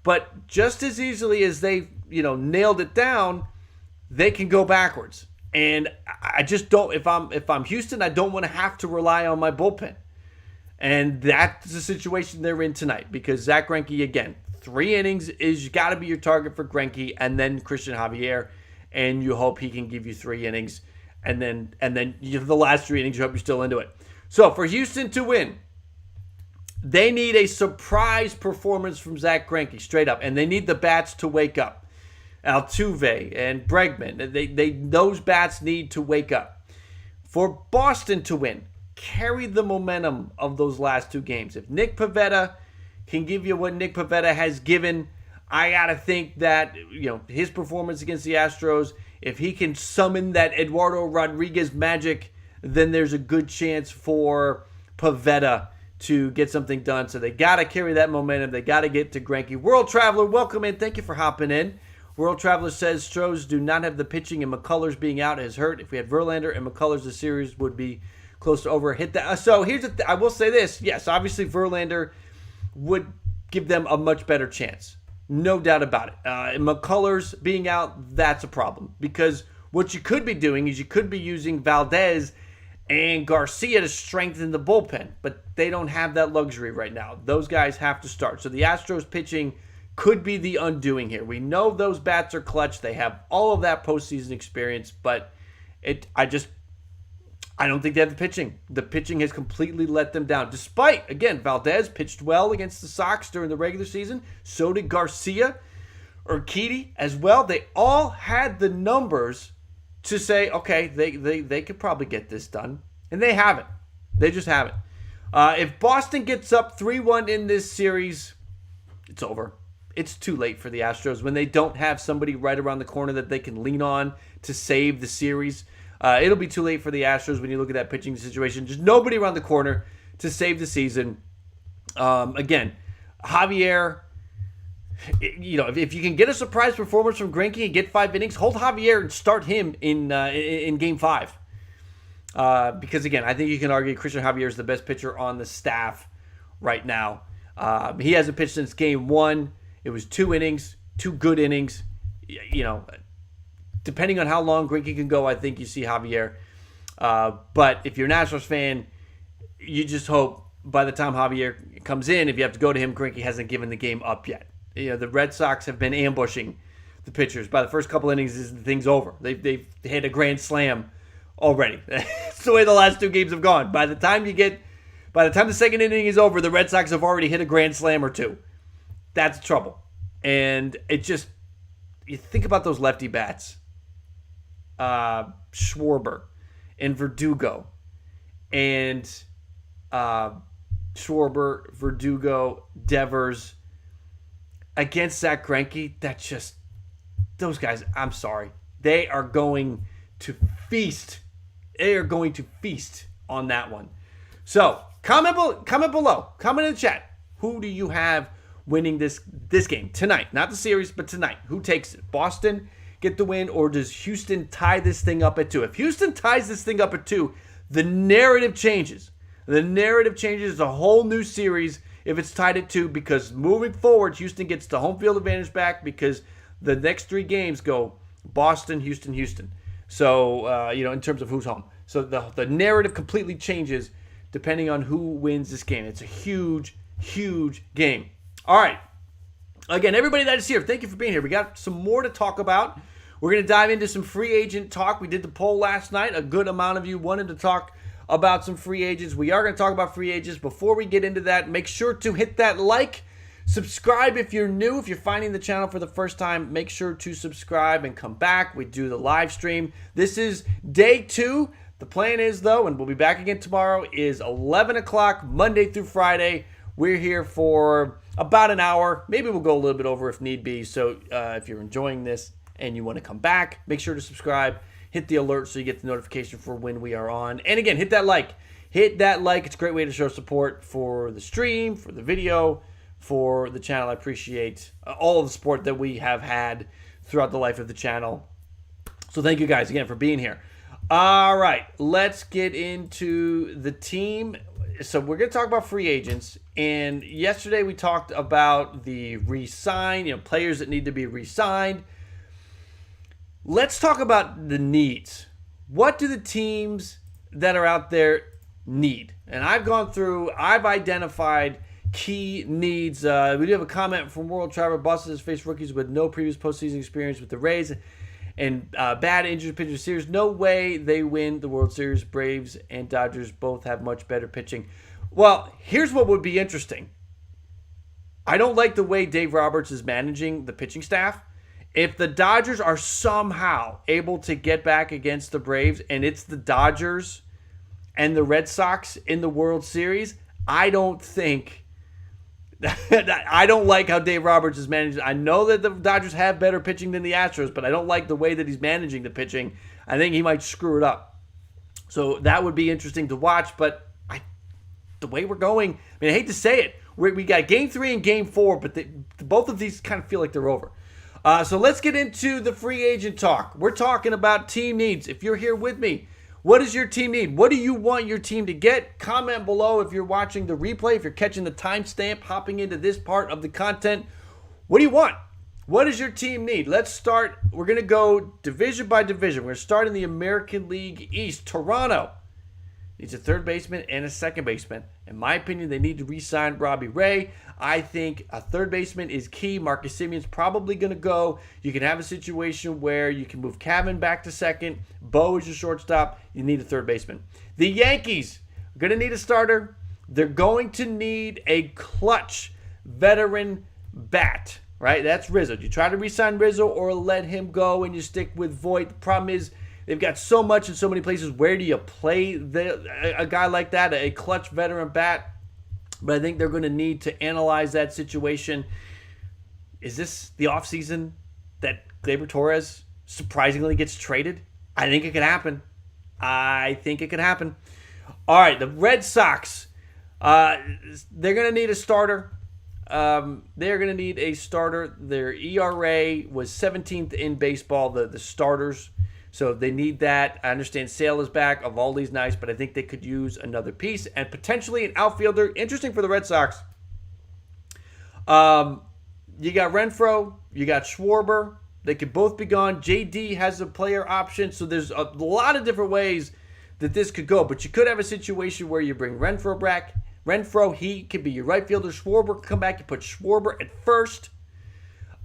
But just as easily as they, nailed it down, they can go backwards. And I just don't, if I'm Houston, I don't want to have to rely on my bullpen. And that's the situation they're in tonight, because Zach Greinke, again, 3 innings is got to be your target for Greinke, and then Christian Javier, and you hope he can give you 3 innings, and then the last 3 innings, you hope you're still into it. So for Houston to win, they need a surprise performance from Zach Greinke, straight up, and they need the bats to wake up. Altuve and Bregman, those bats need to wake up. For Boston to win, carry the momentum of those last 2 games. If Nick Pivetta can give you what Nick Pivetta has given, I got to think that his performance against the Astros, if he can summon that Eduardo Rodriguez magic, then there's a good chance for Pivetta to get something done. So they got to carry that momentum. They got to get to Greinke. World Traveler, welcome in. Thank you for hopping in. World Traveler says Stros do not have the pitching, and McCullers being out has hurt. If we had Verlander and McCullers, the series would be close to over. Hit that. So here's I will say this. Yes, obviously Verlander would give them a much better chance. No doubt about it. And McCullers being out, that's a problem. Because what you could be doing is you could be using Valdez and Garcia to strengthen the bullpen. But they don't have that luxury right now. Those guys have to start. So the Astros pitching could be the undoing here. We know those bats are clutch. They have all of that postseason experience, but I don't think they have the pitching. The pitching has completely let them down. Despite, again, Valdez pitched well against the Sox during the regular season. So did Garcia, Urquidy as well. They all had the numbers to say, okay, they could probably get this done. And they haven't. They just haven't. If Boston gets up 3-1 in this series, it's over. It's too late for the Astros when they don't have somebody right around the corner that they can lean on to save the series. It'll be too late for the Astros when you look at that pitching situation. Just nobody around the corner to save the season. Again, Javier, if you can get a surprise performance from Greinke and get 5 innings, hold Javier and start him in Game 5. Because, again, I think you can argue Christian Javier is the best pitcher on the staff right now. He hasn't pitched since Game 1. It was 2 innings, 2 good innings. Depending on how long Greinke can go, I think you see Javier. But if you're a Nationals fan, you just hope by the time Javier comes in, if you have to go to him, Greinke hasn't given the game up yet. The Red Sox have been ambushing the pitchers. By the first couple innings, the thing's over. They've hit a grand slam already. That's the way the last 2 games have gone. By the time the second inning is over, the Red Sox have already hit a grand slam or 2. That's trouble. And it just, you think about those lefty bats, Schwarber and Verdugo, and Schwarber, Verdugo, Devers against Zach Greinke. That's just, those guys, I'm sorry. They are going to feast. They are going to feast on that one. So, comment below. Comment in the chat. Who do you have winning this game tonight? Not the series, but tonight. Who takes it? Boston get the win, or does Houston tie this thing up at 2? If Houston ties this thing up at 2, the narrative changes. The narrative changes. It's a whole new series if it's tied at 2, because moving forward, Houston gets the home field advantage back, because the next 3 games go Boston, Houston, Houston. So, in terms of who's home. So the narrative completely changes depending on who wins this game. It's a huge, huge game. All right. Again, everybody that is here, thank you for being here. We got some more to talk about. We're going to dive into some free agent talk. We did the poll last night. A good amount of you wanted to talk about some free agents. We are going to talk about free agents. Before we get into that, make sure to hit that like. Subscribe if you're new. If you're finding the channel for the first time, make sure to subscribe and come back. We do the live stream. This is day 2. The plan is, though, and we'll be back again tomorrow, is 11 o'clock, Monday through Friday. We're here for about an hour. Maybe we'll go a little bit over if need be. So if you're enjoying this and you want to come back, make sure to subscribe. Hit the alert so you get the notification for when we are on. And again, hit that like. Hit that like. It's a great way to show support for the stream, for the video, for the channel. I appreciate all of the support that we have had throughout the life of the channel. So thank you guys again for being here. All right, let's get into the team. So we're going to talk about free agents. And yesterday we talked about the re-sign, players that need to be re-signed. Let's talk about the needs. What do the teams that are out there need? And I've identified key needs. We do have a comment from World Traveler. Boston has faced rookies with no previous postseason experience with the Rays and bad injured pitching series. No way they win the World Series. Braves and Dodgers both have much better pitching. Well, here's what would be interesting. I don't like the way Dave Roberts is managing the pitching staff. If the Dodgers are somehow able to get back against the Braves and it's the Dodgers and the Red Sox in the World Series, I don't like how Dave Roberts is managing. I know that the Dodgers have better pitching than the Astros, but I don't like the way that he's managing the pitching. I think he might screw it up. So that would be interesting to watch, but the way we're going, I hate to say it, we got Game 3 and Game 4, but both of these kind of feel like they're over. So let's get into the free agent talk. We're talking about team needs. If you're here with me, what does your team need? What do you want your team to get? Comment below if you're watching the replay, if you're catching the timestamp, hopping into this part of the content. What do you want? What does your team need? Let's start. We're going to go division by division. We're going to start in the American League East. Toronto needs a third baseman and a second baseman. In my opinion, they need to re-sign Robbie Ray. I think a third baseman is key. Marcus Simeon's probably going to go. You can have a situation where you can move Cavan back to second. Bo is your shortstop. You need a third baseman. The Yankees are going to need a starter. They're going to need a clutch veteran bat, right? That's Rizzo. Do you try to re-sign Rizzo or let him go and you stick with Voit? The problem is they've got so much in so many places. Where do you play a guy like that, a clutch veteran bat? But I think they're going to need to analyze that situation. Is this the offseason that Gleyber Torres surprisingly gets traded? I think it could happen. All right, the Red Sox. They're going to need a starter. They're going to need a starter. Their ERA was 17th in baseball, the starters. So they need that. I understand Sale is back. Evaldi's nice, but I think they could use another piece and potentially an outfielder. Interesting for the Red Sox. You got Renfroe. You got Schwarber. They could both be gone. JD has a player option. So there's a lot of different ways that this could go. But you could have a situation where you bring Renfroe back. Renfroe, he could be your right fielder. Schwarber could come back. You put Schwarber at first.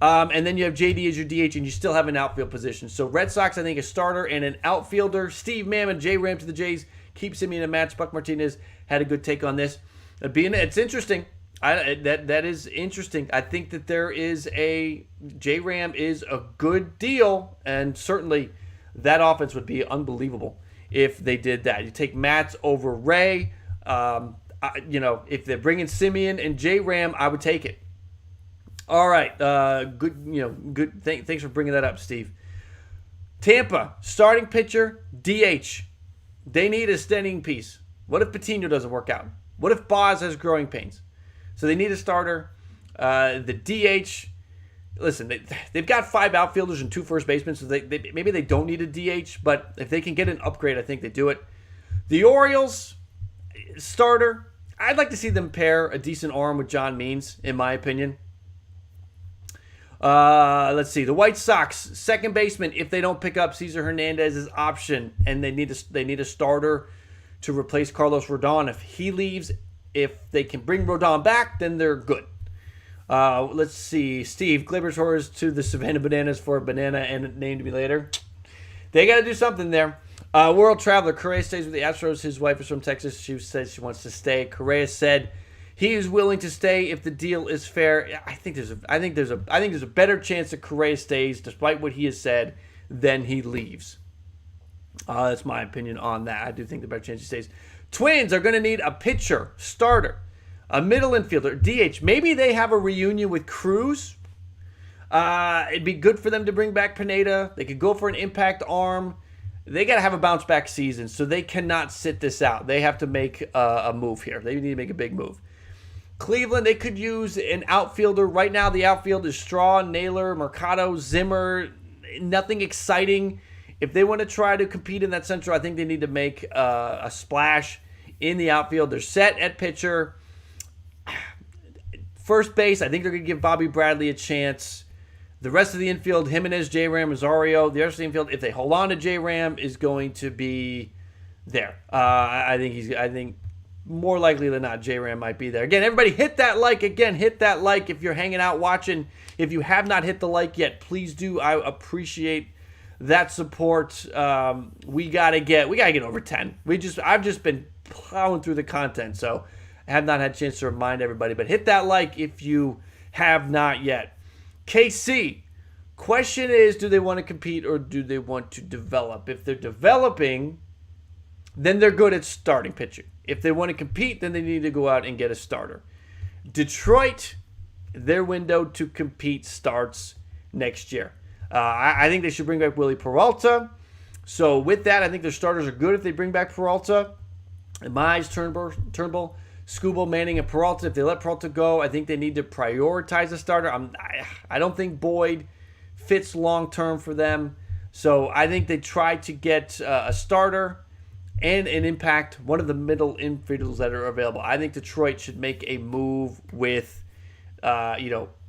And then you have JD as your DH, and you still have an outfield position. So Red Sox, I think, a starter and an outfielder. Steve Mammon, J. Ram to the Jays. Keep Simeon a match. Buck Martinez had a good take on this. It's interesting. That is interesting. I think that there is J-Ram is a good deal, and certainly that offense would be unbelievable if they did that. You take Mats over Ray. If they're bringing Simeon and J-Ram, I would take it. All right, good. Good. Thanks for bringing that up, Steve. Tampa starting pitcher DH. They need a standing piece. What if Patino doesn't work out? What if Boz has growing pains? So they need a starter. The DH. Listen, they've got 5 outfielders and 2 first basemen, so maybe they don't need a DH, but if they can get an upgrade, I think they do it. The Orioles starter. I'd like to see them pair a decent arm with John Means, in my opinion. Let's see. The White Sox second baseman. If they don't pick up Cesar Hernandez's option, and they need a starter to replace Carlos Rodon. If he leaves, if they can bring Rodon back, then they're good. Let's see. Steve Glibber's to the Savannah Bananas for a banana and a name to be later. They got to do something there. World Traveler. Correa stays with the Astros. His wife is from Texas. She says she wants to stay. Correa said he is willing to stay if the deal is fair. I think there's a better chance that Correa stays, despite what he has said, than he leaves. That's my opinion on that. I do think the better chance he stays. Twins are going to need a pitcher, starter, a middle infielder, DH. Maybe they have a reunion with Cruz. It'd be good for them to bring back Pineda. They could go for an impact arm. They got to have a bounce back season, so they cannot sit this out. They have to make a move here. They need to make a big move. Cleveland, they could use an outfielder. Right now, the outfield is Straw, Naylor, Mercado, Zimmer. Nothing exciting. If they want to try to compete in that Central, I think they need to make a splash in the outfield. They're set at pitcher. First base, I think they're going to give Bobby Bradley a chance. The rest of the infield, Jimenez, J-Ram, Rosario. The rest of the infield, if they hold on to J-Ram, is going to be there. I think more likely than not, J-Ram might be there. Again, everybody hit that like. Again, hit that like if you're hanging out watching. If you have not hit the like yet, please do. I appreciate that support. We gotta get over 10. I've just been plowing through the content, so I have not had a chance to remind everybody. But hit that like if you have not yet. KC, question is, do they want to compete or do they want to develop? If they're developing, then they're good at starting pitching. If they want to compete, then they need to go out and get a starter. Detroit, their window to compete starts next year. I think they should bring back Willie Peralta. So with that, I think their starters are good if they bring back Peralta. Mize, Turnbull, Skubal, Manning, and Peralta. If they let Peralta go, I think they need to prioritize a starter. I don't think Boyd fits long-term for them. So I think they try to get a starter and an impact, one of the middle infielders that are available. I think Detroit should make a move with,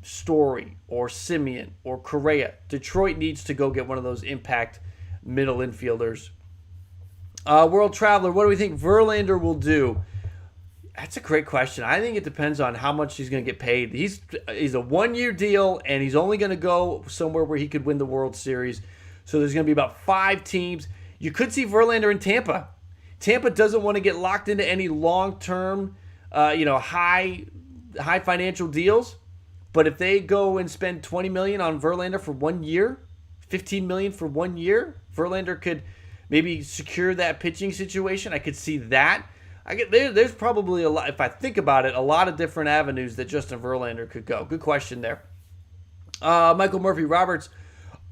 Story or Simeon or Correa. Detroit needs to go get one of those impact middle infielders. World Traveler, what do we think Verlander will do? That's a great question. I think it depends on how much he's going to get paid. He's a 1-year deal, and he's only going to go somewhere where he could win the World Series. So there's going to be about 5 teams. You could see Verlander in Tampa. Tampa doesn't want to get locked into any long-term, high financial deals. But if they go and spend $20 million on Verlander for 1 year, $15 million for 1 year, Verlander could maybe secure that pitching situation. I could see that. There's probably a lot, if I think about it, a lot of different avenues that Justin Verlander could go. Good question there. Michael Murphy Roberts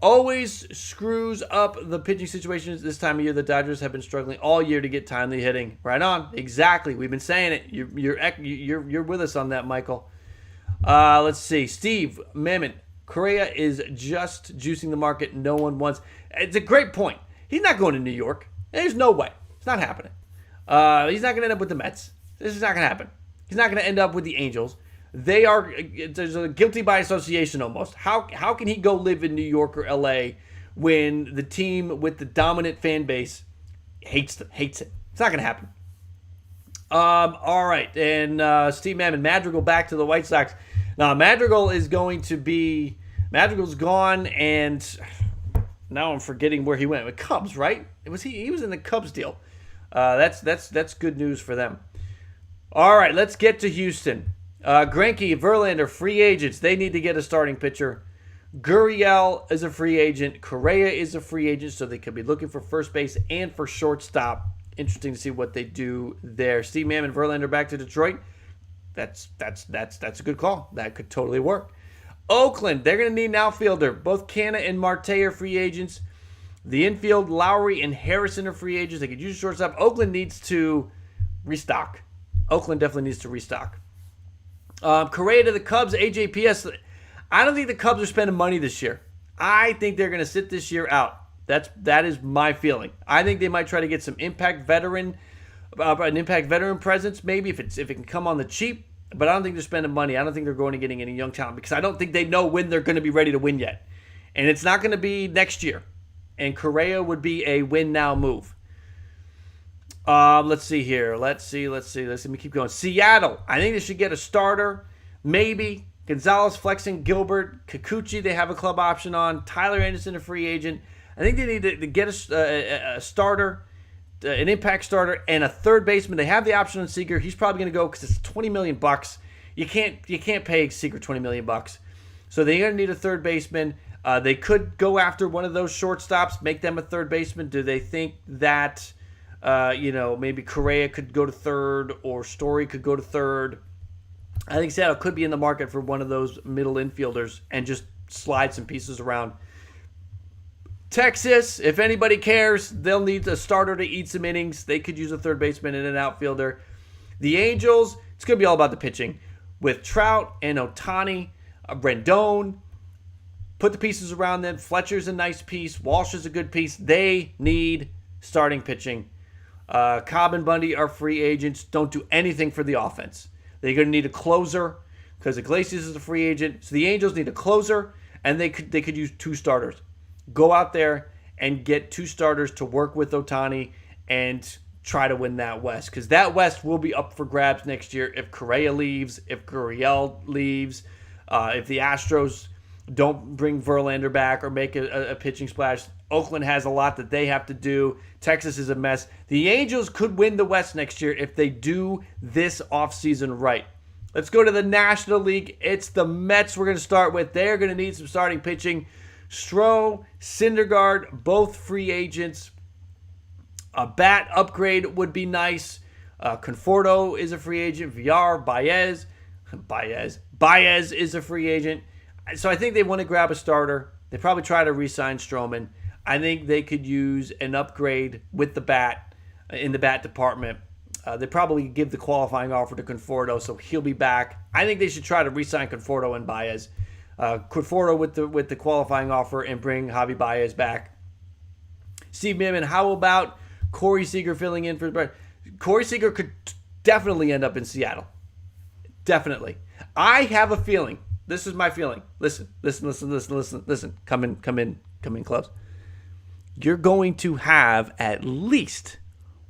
always screws up the pitching situations this time of year. The Dodgers have been struggling all year to get timely hitting. Right on. Exactly. We've been saying it. You're with us on that, Michael. Let's see. Steve Mammon. Correa is just juicing the market. No one wants. It's a great point. He's not going to New York. There's no way. It's not happening. He's not going to end up with the Mets. This is not going to happen. He's not going to end up with the Angels. There's a guilty by association almost. How can he go live in New York or LA when the team with the dominant fan base hates it? It's not going to happen. All right. And Steve Mammon, Madrigal back to the White Sox. Now, Madrigal's gone, and now I'm forgetting where he went. With Cubs, right? He was in the Cubs deal. That's good news for them. All right, let's get to Houston. Greinke, Verlander, free agents. They need to get a starting pitcher. Gurriel is a free agent. Correa is a free agent, so they could be looking for first base and for shortstop. Interesting to see what they do there. Steve Mann and Verlander back to Detroit. That's a good call. That could totally work. Oakland, they're going to need an outfielder. Both Canna and Marte are free agents. The infield, Lowry and Harrison are free agents. They could use a shortstop. Oakland needs to restock. Oakland definitely needs to restock. Correa to the Cubs, AJPS. I don't think the Cubs are spending money this year. I think they're going to sit this year out. That is my feeling. I think they might try to get some impact veteran presence, maybe if it can come on the cheap. But I don't think they're spending money. I don't think they're going to getting any young talent because I don't think they know when they're going to be ready to win yet, and it's not going to be next year. And Correa would be a win now move. Let's see here. Let me keep going. Seattle. I think they should get a starter, maybe. Gonzalez, Flexen, Gilbert, Kikuchi, they have a club option on. Tyler Anderson, a free agent. I think they need to get a starter, an impact starter, and a third baseman. They have the option on Seager. He's probably going to go because it's $20 million. You can't pay Seager $20 million. So they're going to need a third baseman. They could go after one of those shortstops, make them a third baseman. Do they think that maybe Correa could go to third or Story could go to third? I think Seattle could be in the market for one of those middle infielders and just slide some pieces around. Texas, if anybody cares, they'll need a starter to eat some innings. They could use a third baseman and an outfielder. The Angels, it's going to be all about the pitching. With Trout and Ohtani, Rendon, put the pieces around them. Fletcher's a nice piece. Walsh is a good piece. They need starting pitching. Cobb and Bundy are free agents. Don't do anything for the offense. They're going to need a closer because Iglesias is a free agent. So the Angels need a closer, and they could use two starters. Go out there and get two starters to work with Ohtani and try to win that West. Because that West will be up for grabs next year if Correa leaves, if Gurriel leaves, if the Astros don't bring Verlander back or make a pitching splash. Oakland has a lot that they have to do. Texas is a mess. The Angels could win the West next year if they do this offseason right. Let's go to the National League. It's the Mets we're going to start with. They're going to need some starting pitching. Stroh, Syndergaard, both free agents. A bat upgrade would be nice. Conforto is a free agent. Villar, Baez is a free agent. So I think they want to grab a starter. They probably try to re-sign Stroman. I think they could use an upgrade with the bat in the bat department. They probably give the qualifying offer to Conforto, so he'll be back. I think they should try to re-sign Conforto and Baez. Conforto with the qualifying offer and bring Javi Baez back. Steve Mimmin, how about Corey Seager filling in for Corey Seager could definitely end up in Seattle. Definitely. I have a feeling. This is my feeling. Listen. Come in close. You're going to have at least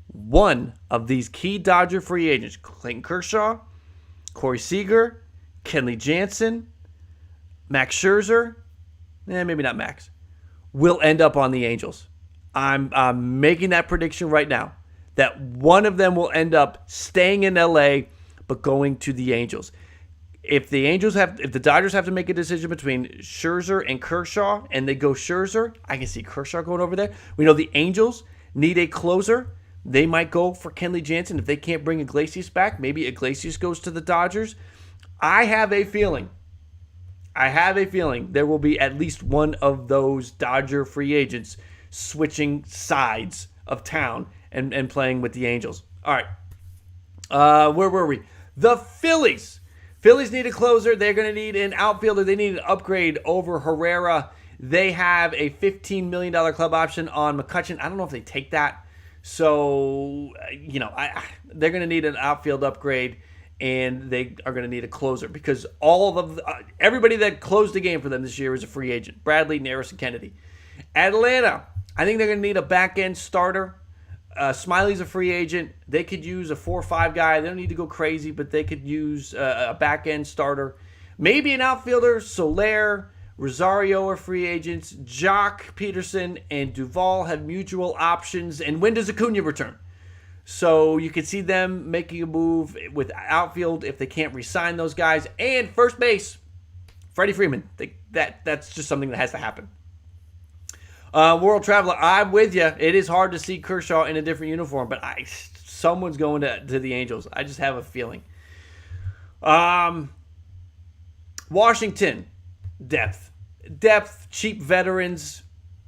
one of these key Dodger free agents, Clayton Kershaw, Corey Seager, Kenley Jansen, Max Scherzer, maybe not Max, will end up on the Angels. I'm making that prediction right now that one of them will end up staying in LA but going to the Angels. If the Dodgers have to make a decision between Scherzer and Kershaw, and they go Scherzer, I can see Kershaw going over there. We know the Angels need a closer. They might go for Kenley Jansen. If they can't bring Iglesias back, maybe Iglesias goes to the Dodgers. I have a feeling there will be at least one of those Dodger free agents switching sides of town and playing with the Angels. All right. Where were we? The Phillies. Phillies need a closer. They're going to need an outfielder. They need an upgrade over Herrera. They have a $15 million club option on McCutchen. I don't know if they take that. So, they're going to need an outfield upgrade, and they are going to need a closer because all of everybody that closed the game for them this year is a free agent. Bradley, Neris, and Kennedy. Atlanta, I think they're going to need a back-end starter. Smiley's a free agent. They could use a 4-5 guy. They don't need to go crazy, but they could use a back-end starter. Maybe an outfielder. Soler, Rosario are free agents. Jock, Peterson, and Duvall have mutual options. And when does Acuna return? So you could see them making a move with outfield if they can't re-sign those guys. And first base, Freddie Freeman. That's just something that has to happen. World Traveler, I'm with you. It is hard to see Kershaw in a different uniform, but someone's going to the Angels. I just have a feeling. Washington, depth, cheap veterans,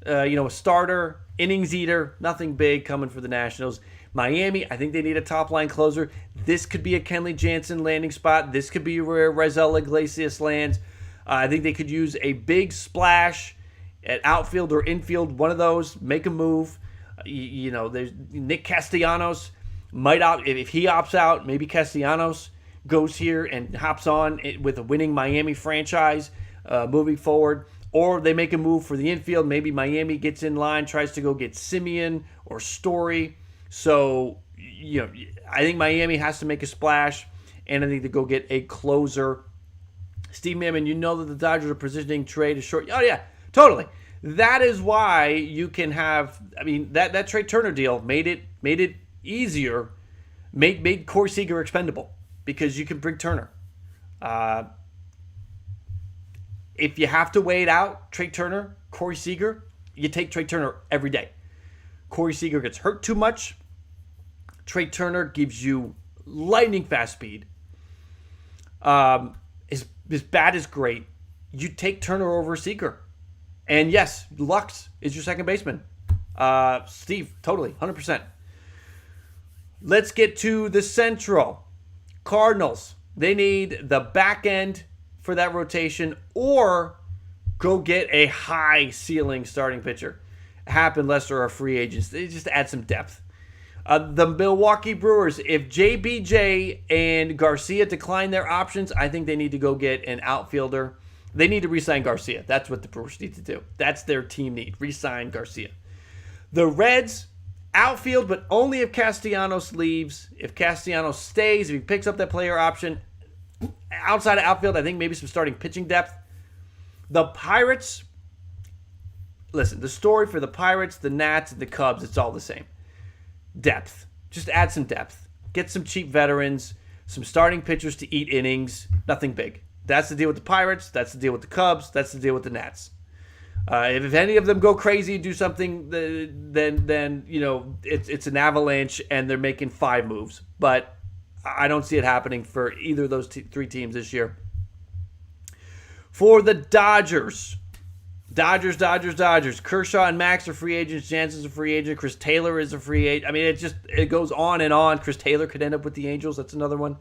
a starter, innings eater, nothing big coming for the Nationals. Miami, I think they need a top-line closer. This could be a Kenley Jansen landing spot. This could be where Raisel Iglesias lands. I think they could use a big splash at outfield or infield, one of those, make a move. There's Nick Castellanos might opt. If he opts out, maybe Castellanos goes here and hops on with a winning Miami franchise moving forward. Or they make a move for the infield. Maybe Miami gets in line, tries to go get Simeon or Story. So, I think Miami has to make a splash, and I think they go get a closer. Steve Mammon, that the Dodgers are positioning trade as short. Oh, yeah, totally. That is why you can have, that Trey Turner deal made it easier, made Corey Seager expendable, because you can bring Turner. If you have to wait out Trey Turner, Corey Seager, you take Trey Turner every day. Corey Seager gets hurt too much. Trey Turner gives you lightning fast speed. His bat is great. You take Turner over Seager. And yes, Lux is your second baseman. Steve, totally, 100%. Let's get to the Central. Cardinals, they need the back end for that rotation, or go get a high ceiling starting pitcher. Happen Lester are free agents. They just add some depth. The Milwaukee Brewers, if JBJ and Garcia decline their options, I think they need to go get an outfielder. They need to re-sign Garcia. That's what the Brewers need to do. That's their team need. Re-sign Garcia. The Reds, outfield, but only if Castellanos leaves. If Castellanos stays, if he picks up that player option. Outside of outfield, I think maybe some starting pitching depth. The Pirates, listen, the story for the Pirates, the Nats, and the Cubs, it's all the same. Depth. Just add some depth. Get some cheap veterans, some starting pitchers to eat innings. Nothing big. That's the deal with the Pirates. That's the deal with the Cubs. That's the deal with the Nats. If any of them go crazy, do something, then it's an avalanche and they're making 5 moves. But I don't see it happening for either of those 3 teams this year. For the Dodgers. Kershaw and Max are free agents. Jansen's a free agent. Chris Taylor is a free agent. It goes on and on. Chris Taylor could end up with the Angels. That's another one.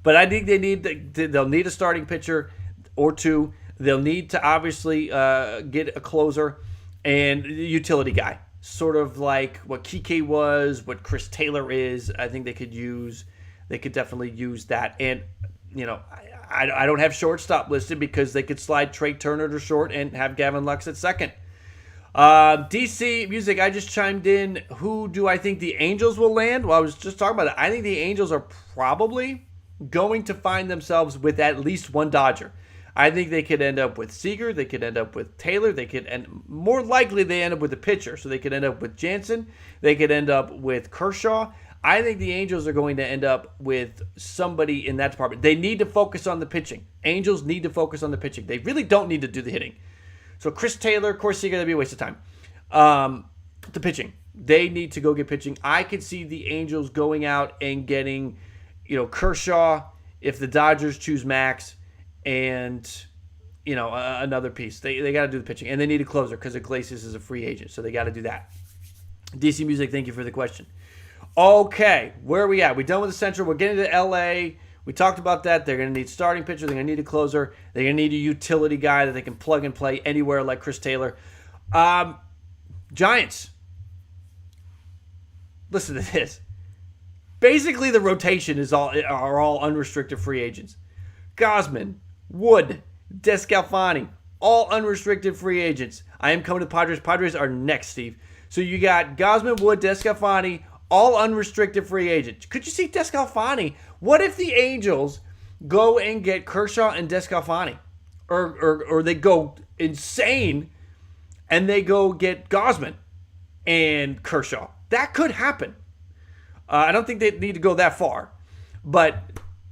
But I think they'll need a starting pitcher or 2. They'll need to obviously get a closer and a utility guy. Sort of like what Kike was, what Chris Taylor is. I think they could definitely use that. And, I don't have shortstop listed because they could slide Trey Turner to short and have Gavin Lux at second. DC Music, I just chimed in. Who do I think the Angels will land? Well, I was just talking about it. I think the Angels are probably going to find themselves with at least one Dodger. I think they could end up with Seager. They could end up with Taylor. More likely they end up with a pitcher. So they could end up with Jansen. They could end up with Kershaw. I think the Angels are going to end up with somebody in that department. They need to focus on the pitching. Angels need to focus on the pitching. They really don't need to do the hitting. So Chris Taylor, Corey Seager, that'd be a waste of time. The pitching. They need to go get pitching. I could see the Angels going out and getting, Kershaw if the Dodgers choose Max and, another piece. They got to do the pitching. And they need a closer because Iglesias is a free agent. So they got to do that. DC Music, thank you for the question. Okay, where are we at? We're done with the Central. We're getting to LA. We talked about that. They're going to need starting pitcher. They're going to need a closer. They're going to need a utility guy that they can plug and play anywhere like Chris Taylor. Giants. Listen to this. Basically, the rotation are all unrestricted free agents. Gausman, Wood, Descalfani, all unrestricted free agents. I am coming to the Padres. Padres are next, Steve. So you got Gausman, Wood, Descalfani, all unrestricted free agents. Could you see Descalfani? What if the Angels go and get Kershaw and Descalfani? Or they go insane and they go get Gausman and Kershaw. That could happen. I don't think they need to go that far. But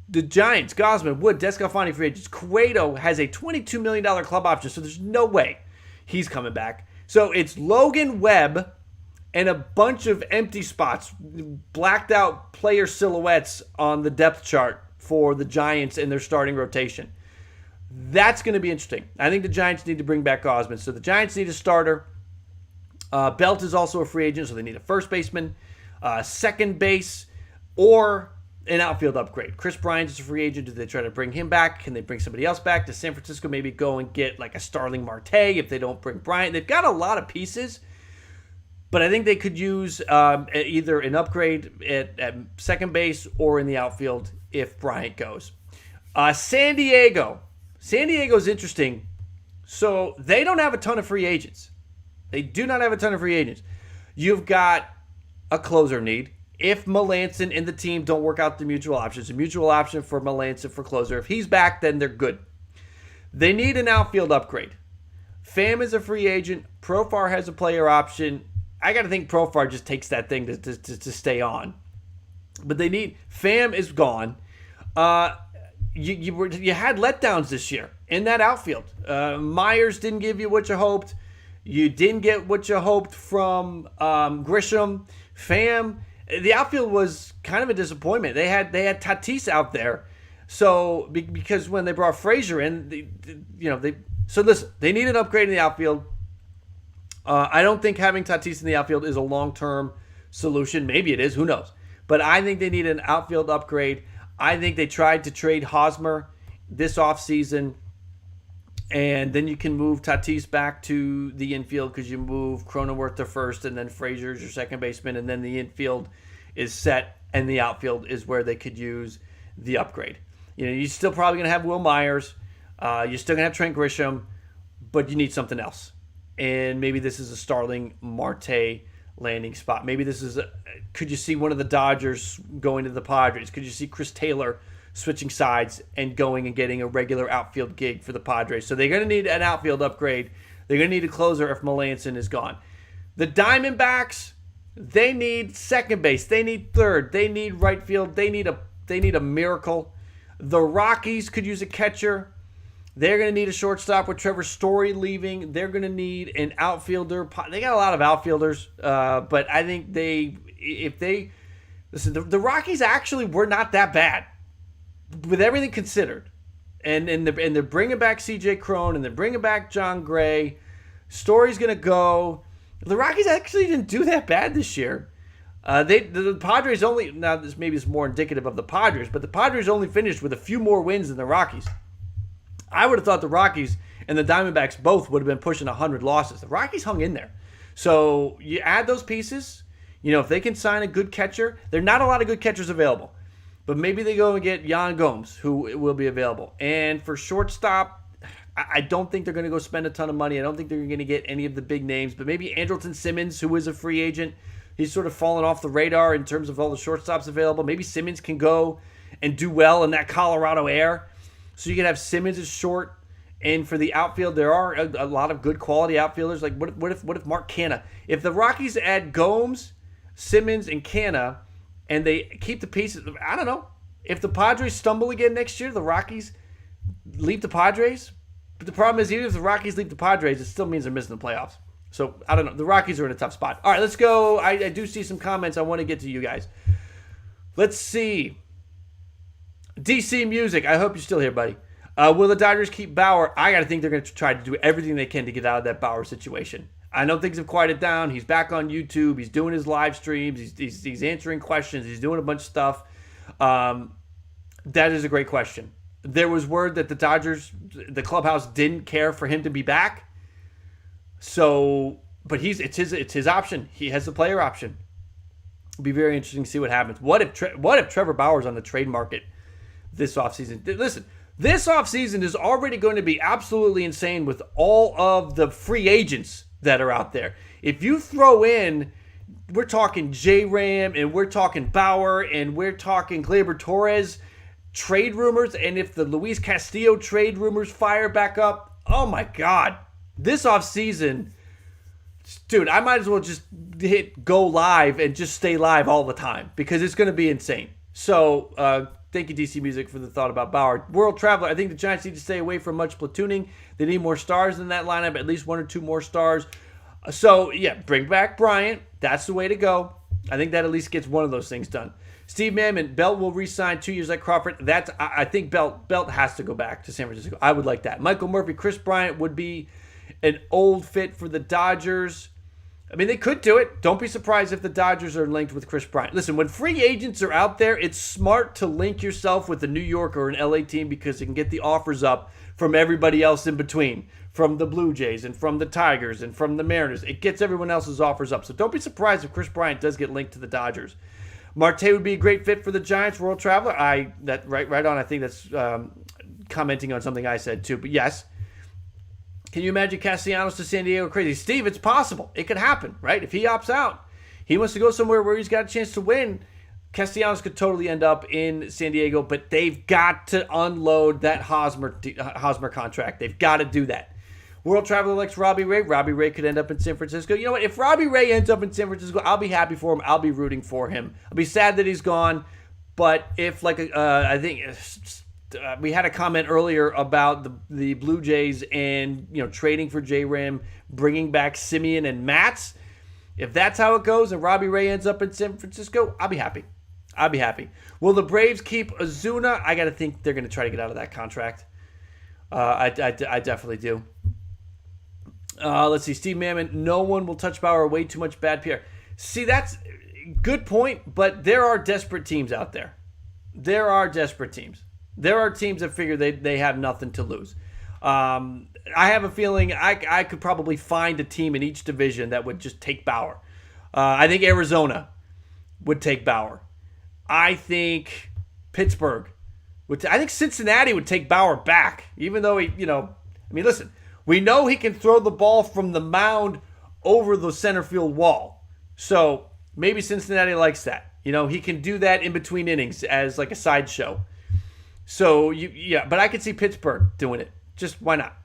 the Giants, Gosman, Wood, Descalfani free agents. Cueto has a $22 million club option, so there's no way he's coming back. So it's Logan Webb and a bunch of empty spots, blacked out player silhouettes on the depth chart for the Giants and their starting rotation. That's going to be interesting. I think the Giants need to bring back Gosman. So the Giants need a starter. Belt is also a free agent, so they need a first baseman, second base, or an outfield upgrade. Chris Bryant is a free agent. Do they try to bring him back? Can they bring somebody else back? Does San Francisco maybe go and get like a Starling Marte if they don't bring Bryant? They've got a lot of pieces, but I think they could use either an upgrade at second base or in the outfield if Bryant goes. San Diego. San Diego's interesting. So they don't have a ton of free agents. They do not have a ton of free agents. You've got a closer need. If Melanson and the team don't work out the mutual options, a mutual option for Melanson for closer. If he's back, then they're good. They need an outfield upgrade. Pham is a free agent. Profar has a player option. I got to think Profar just takes that thing to stay on. But they need... Pham is gone. You had letdowns this year in that outfield. Myers didn't give you what you hoped. You didn't get what you hoped from Grisham. Pham... The outfield was kind of a disappointment. They had Tatis out there, so because when they brought Frazier in, so listen, they need an upgrade in the outfield. I don't think having Tatis in the outfield is a long-term solution. Maybe it is, who knows? But I think they need an outfield upgrade. I think they tried to trade Hosmer this offseason, and then you can move Tatis back to the infield because you move Cronenworth to first, and then Frazier's your second baseman, and then the infield is set, and the outfield is where they could use the upgrade. You're still probably going to have Will Myers. You're still going to have Trent Grisham, but you need something else. And maybe this is a Starling Marte landing spot. Maybe this is could you see one of the Dodgers going to the Padres? Could you see Chris Taylor switching sides and going and getting a regular outfield gig for the Padres? So they're going to need an outfield upgrade. They're going to need a closer if Melanson is gone. The Diamondbacks, they need second base. They need third. They need right field. They need a miracle. The Rockies could use a catcher. They're going to need a shortstop with Trevor Story leaving. They're going to need an outfielder. They got a lot of outfielders, but I think the Rockies actually were not that bad with everything considered. And they're bringing back C.J. Cron, and they're bringing back John Gray. Story's going to go. The Rockies actually didn't do that bad this year. The Padres only, now this maybe is more indicative of the Padres, but the Padres only finished with a few more wins than the Rockies. I would have thought the Rockies and the Diamondbacks both would have been pushing 100 losses. The Rockies hung in there. So you add those pieces. If they can sign a good catcher, there are not a lot of good catchers available. But maybe they go and get Yan Gomes, who will be available. And for shortstop, I don't think they're going to go spend a ton of money. I don't think they're going to get any of the big names. But maybe Andrelton Simmons, who is a free agent, he's sort of fallen off the radar in terms of all the shortstops available. Maybe Simmons can go and do well in that Colorado air. So you can have Simmons as short. And for the outfield, there are a lot of good quality outfielders. Like what if Mark Canha? If the Rockies add Gomes, Simmons, and Canha, and they keep the pieces, I don't know. If the Padres stumble again next year, the Rockies leave the Padres. But the problem is, even if the Rockies leave the Padres, it still means they're missing the playoffs. So, I don't know. The Rockies are in a tough spot. All right, let's go. I do see some comments. I want to get to you guys. Let's see. DC Music. I hope you're still here, buddy. Will the Dodgers keep Bauer? I got to think they're going to try to do everything they can to get out of that Bauer situation. I know things have quieted down. He's back on YouTube. He's doing his live streams. He's answering questions. He's doing a bunch of stuff. That is a great question. There was word that the Dodgers, the clubhouse, didn't care for him to be back. So, but it's his option. He has the player option. It'll be very interesting to see what happens. What if Trevor Bauer's on the trade market this offseason? Listen, this offseason is already going to be absolutely insane with all of the free agents that are out there. If you throw in, we're talking J-Ram, and we're talking Bauer, and we're talking Gleyber Torres trade rumors, and if the Luis Castillo trade rumors fire back up, oh my God. This offseason, dude, I might as well just hit go live and just stay live all the time because it's going to be insane. So, thank you, DC Music, for the thought about Bauer. World Traveler, I think the Giants need to stay away from much platooning. They need more stars in that lineup, at least 1 or 2 more stars. So, yeah, bring back Bryant. That's the way to go. I think that at least gets one of those things done. Steve Mammon, Belt will re-sign 2 years like Crawford. I think Belt has to go back to San Francisco. I would like that. Michael Murphy, Chris Bryant would be an old fit for the Dodgers. I mean, they could do it. Don't be surprised if the Dodgers are linked with Chris Bryant. Listen, when free agents are out there, it's smart to link yourself with a New York or an LA team because you can get the offers up from everybody else in between, from the Blue Jays and from the Tigers and from the Mariners. It gets everyone else's offers up. So don't be surprised if Chris Bryant does get linked to the Dodgers. Marte would be a great fit for the Giants. World Traveler, right on. I think that's commenting on something I said too. But yes, can you imagine Castellanos to San Diego? Crazy, Steve. It's possible. It could happen, right? If he opts out, he wants to go somewhere where he's got a chance to win. Castellanos could totally end up in San Diego, but they've got to unload that Hosmer contract. They've got to do that. World Traveler likes Robbie Ray. Robbie Ray could end up in San Francisco. You know what? If Robbie Ray ends up in San Francisco, I'll be happy for him. I'll be rooting for him. I'll be sad that he's gone. But if, I think we had a comment earlier about the Blue Jays and, trading for J-Ram, bringing back Simeon and Matz. If that's how it goes and Robbie Ray ends up in San Francisco, I'll be happy. Will the Braves keep Ozuna? I got to think they're going to try to get out of that contract. I definitely do. Let's see. Steve Mammon, no one will touch Bauer. Way too much bad PR. See, that's a good point, but there are desperate teams out there. There are desperate teams. There are teams that figure they have nothing to lose. I have a feeling I could probably find a team in each division that would just take Bauer. I think Arizona would take Bauer. I think Pittsburgh would. I think Cincinnati would take Bauer back, even though listen. We know he can throw the ball from the mound over the center field wall. So maybe Cincinnati likes that. He can do that in between innings as like a sideshow. So, but I could see Pittsburgh doing it. Just why not?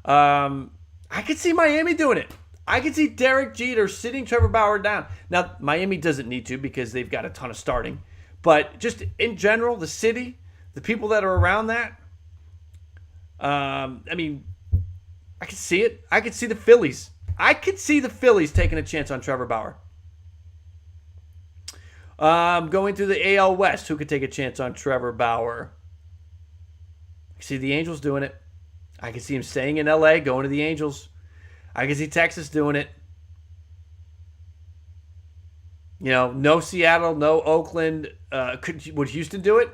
I could see Miami doing it. I could see Derek Jeter sitting Trevor Bauer down. Now, Miami doesn't need to because they've got a ton of starting. But just in general, the city, the people that are around that, I could see it. I could see the Phillies. Taking a chance on Trevor Bauer. Going through the AL West, who could take a chance on Trevor Bauer? I see the Angels doing it. I can see him staying in LA, going to the Angels. I can see Texas doing it. No Seattle, no Oakland. Would Houston do it?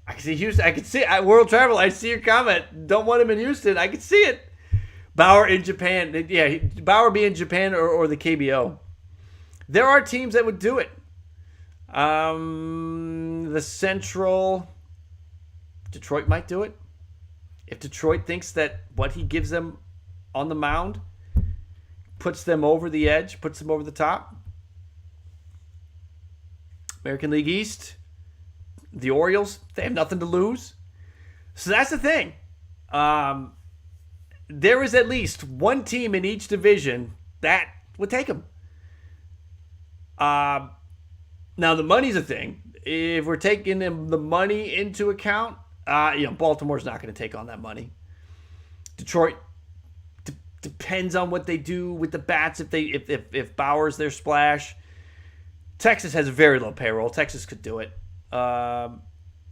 I can see Houston. I can see World Travel. I see your comment. Don't want him in Houston. I can see it. Bauer in Japan. Yeah, Bauer be in Japan or the KBO. There are teams that would do it. The Central. Detroit might do it. If Detroit thinks that what he gives them on the mound puts them over the edge, puts them over the top. American League East. The Orioles, they have nothing to lose. So that's the thing. There is at least one team in each division that would take him. Now, the money's a thing. If we're taking the money into account, Baltimore's not going to take on that money. Detroit depends on what they do with the bats. If Bauer's their splash, Texas has a very low payroll. Texas could do it.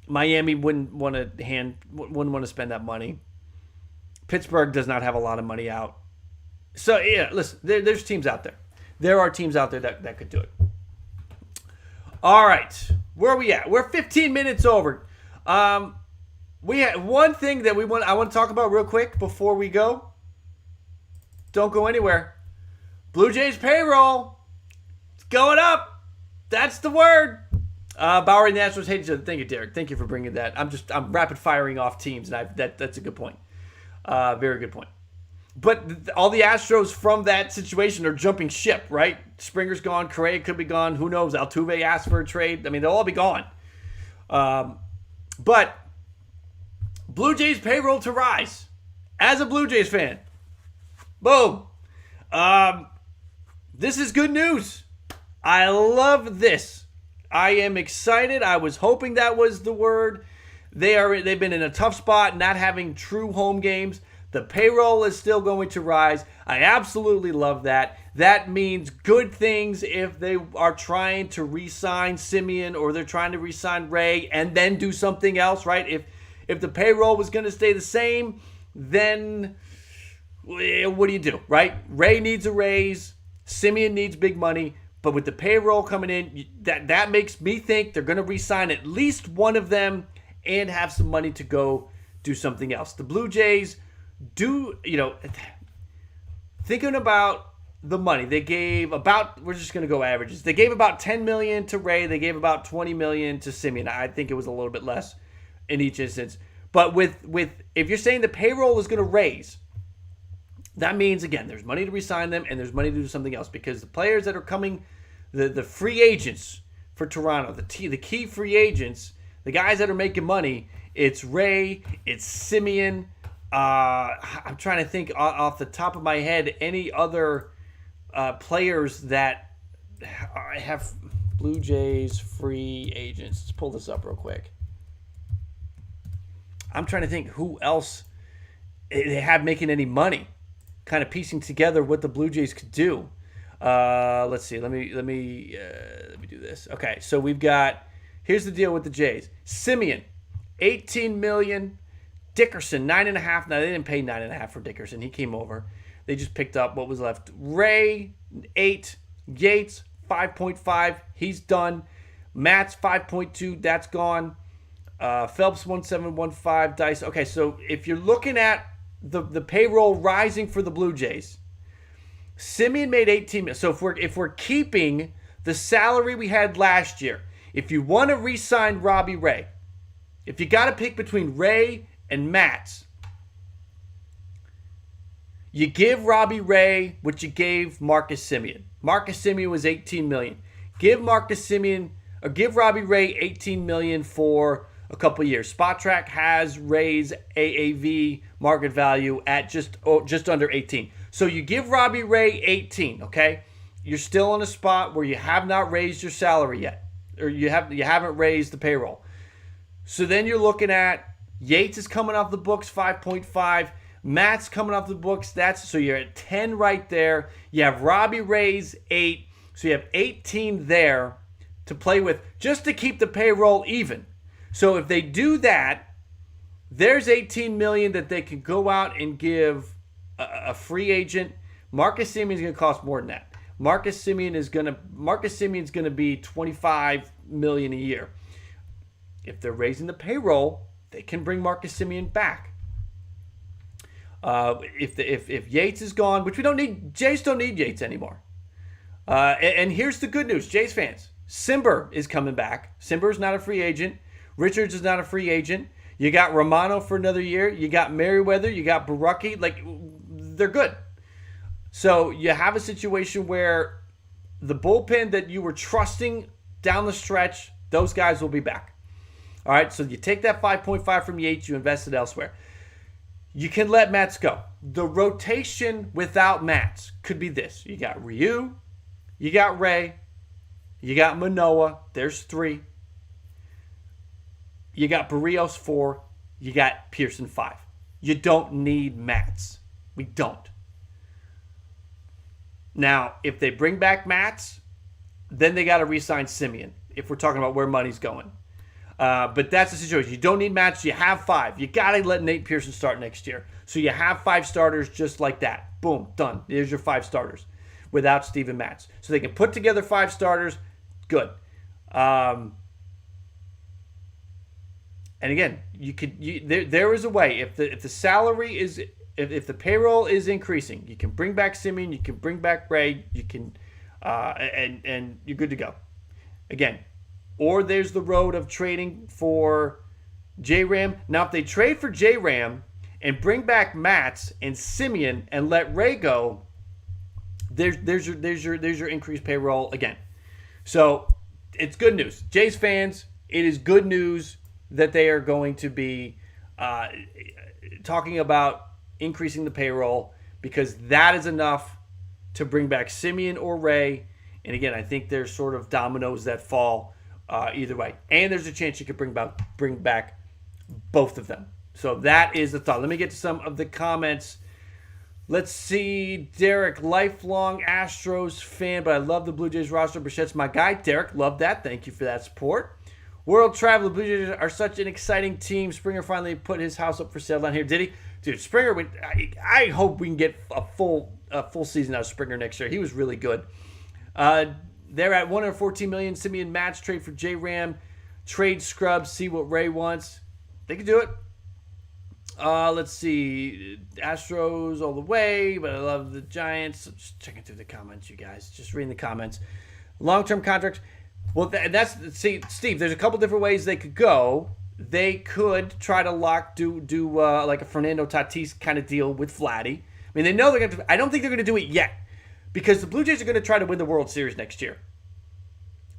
Miami wouldn't want to spend that money. Pittsburgh does not have a lot of money out. So yeah, listen, there's teams out there. There are teams out there that could do it. All right, where are we at? We're 15 minutes over. We had one thing that I want to talk about real quick before we go. Don't go anywhere. Blue Jays payroll, it's going up. That's the word. Bauer and the Astros hate each other. Thank you, Derek. Thank you for bringing that. I'm rapid firing off teams, and that's a good point. Very good point. But all the Astros from that situation are jumping ship, right? Springer's gone. Correa could be gone. Who knows? Altuve asked for a trade. I mean, they'll all be gone. But Blue Jays payroll to rise. As a Blue Jays fan, boom. This is good news. I love this. I am excited. I was hoping that was the word. They've been in a tough spot, not having true home games. The payroll is still going to rise. I absolutely love that. That means good things if they are trying to re-sign Semien or they're trying to re-sign Ray and then do something else, right? If the payroll was going to stay the same, then what do you do, right? Ray needs a raise. Semien needs big money. But with the payroll coming in, that makes me think they're going to re-sign at least one of them and have some money to go do something else. The Blue Jays thinking about the money they gave about, we're just going to go averages. They gave about $10 million to Ray. They gave about $20 million to Semien. I think it was a little bit less in each instance. But with if you're saying the payroll is going to raise, that means, again, there's money to re-sign them and there's money to do something else because the players that are coming, the free agents for Toronto, the key free agents, the guys that are making money, it's Ray, it's Semien. I'm trying to think off the top of my head any other players that have Blue Jays free agents. Let's pull this up real quick. I'm trying to think who else they have making any money. Kind of piecing together what the Blue Jays could do. Let's see. Let me do this. Okay, so we've got. Here's the deal with the Jays. Semien, $18 million. Dickerson, $9.5. Now they didn't pay $9.5 for Dickerson. He came over. They just picked up what was left. Ray, $8. Yates, $5.5. He's done. Matt's $5.2. That's gone. Phelps, $1.715. Dice. Okay, so if you're looking at the payroll rising for the Blue Jays, Semien made $18 million. So if we're keeping the salary we had last year, if you want to re-sign Robbie Ray, if you got to pick between Ray and Matz, you give Robbie Ray what you gave Marcus Semien. Marcus Semien was $18 million. Give Robbie Ray $18 million for a couple years. Spotrac has Ray's AAV market value at just under 18. So you give Robbie Ray 18, okay? You're still in a spot where you have not raised your salary yet, or you haven't raised the payroll. So then you're looking at Yates is coming off the books, 5.5. Matt's coming off the books. So you're at 10 right there. You have Robbie Ray's 8. So you have 18 there to play with just to keep the payroll even. So if they do that, there's $18 million that they can go out and give a free agent. Marcus Semien is going to cost more than that. Marcus Semien is going to be $25 million a year. If they're raising the payroll, they can bring Marcus Semien back. If Yates is gone, which we don't need, Jays don't need Yates anymore. And here's the good news, Jays fans. Simber is coming back. Simber is not a free agent. Richards is not a free agent. You got Romano for another year. You got Merriweather. You got Barucki. Like, they're good. So you have a situation where the bullpen that you were trusting down the stretch, those guys will be back. All right, so you take that 5.5 from Yates, you invest it elsewhere. You can let Matz go. The rotation without Matz could be this. You got Ryu, you got Ray, you got Manoah. There's 3. You got Barrios 4. You got Pearson 5. You don't need Matz. We don't. Now, if they bring back Matz, then they got to re-sign Semien, if we're talking about where money's going. But that's the situation. You don't need Matz. You have 5. You got to let Nate Pearson start next year. So you have 5 starters just like that. Boom, done. There's your 5 starters without Steven Matz. So they can put together 5 starters. Good. And again, there is a way. If the salary is, if the payroll is increasing, you can bring back Semien, you can bring back Ray, you can, and you're good to go. Again, or there's the road of trading for J-Ram. Now, if they trade for J-Ram and bring back Matz and Semien and let Ray go, there's your increased payroll again. So it's good news, Jays fans. It is good news that they are going to be talking about increasing the payroll, because that is enough to bring back Simeon or Ray. And again, I think there's sort of dominoes that fall either way. And there's a chance you could bring back both of them. So that is the thought. Let me get to some of the comments. Let's see. Derek, lifelong Astros fan, but I love the Blue Jays roster. Bichette's my guy. Derek, love that. Thank you for that support. World Travel, the Blue Jays are such an exciting team. Springer finally put his house up for sale down here. Did he? Dude, Springer, I hope we can get a full season out of Springer next year. He was really good. They're at $114 million. Simeon match trade for J-Ram. Trade Scrubs. See what Ray wants. They can do it. Let's see. Astros all the way, but I love the Giants. Just checking through the comments, you guys. Just reading the comments. Long-term contracts. Well, see, Steve, there's a couple different ways they could go. They could try to do like a Fernando Tatis kind of deal with Vladdy. I mean, they know they're going to. I don't think they're going to do it yet because the Blue Jays are going to try to win the World Series next year.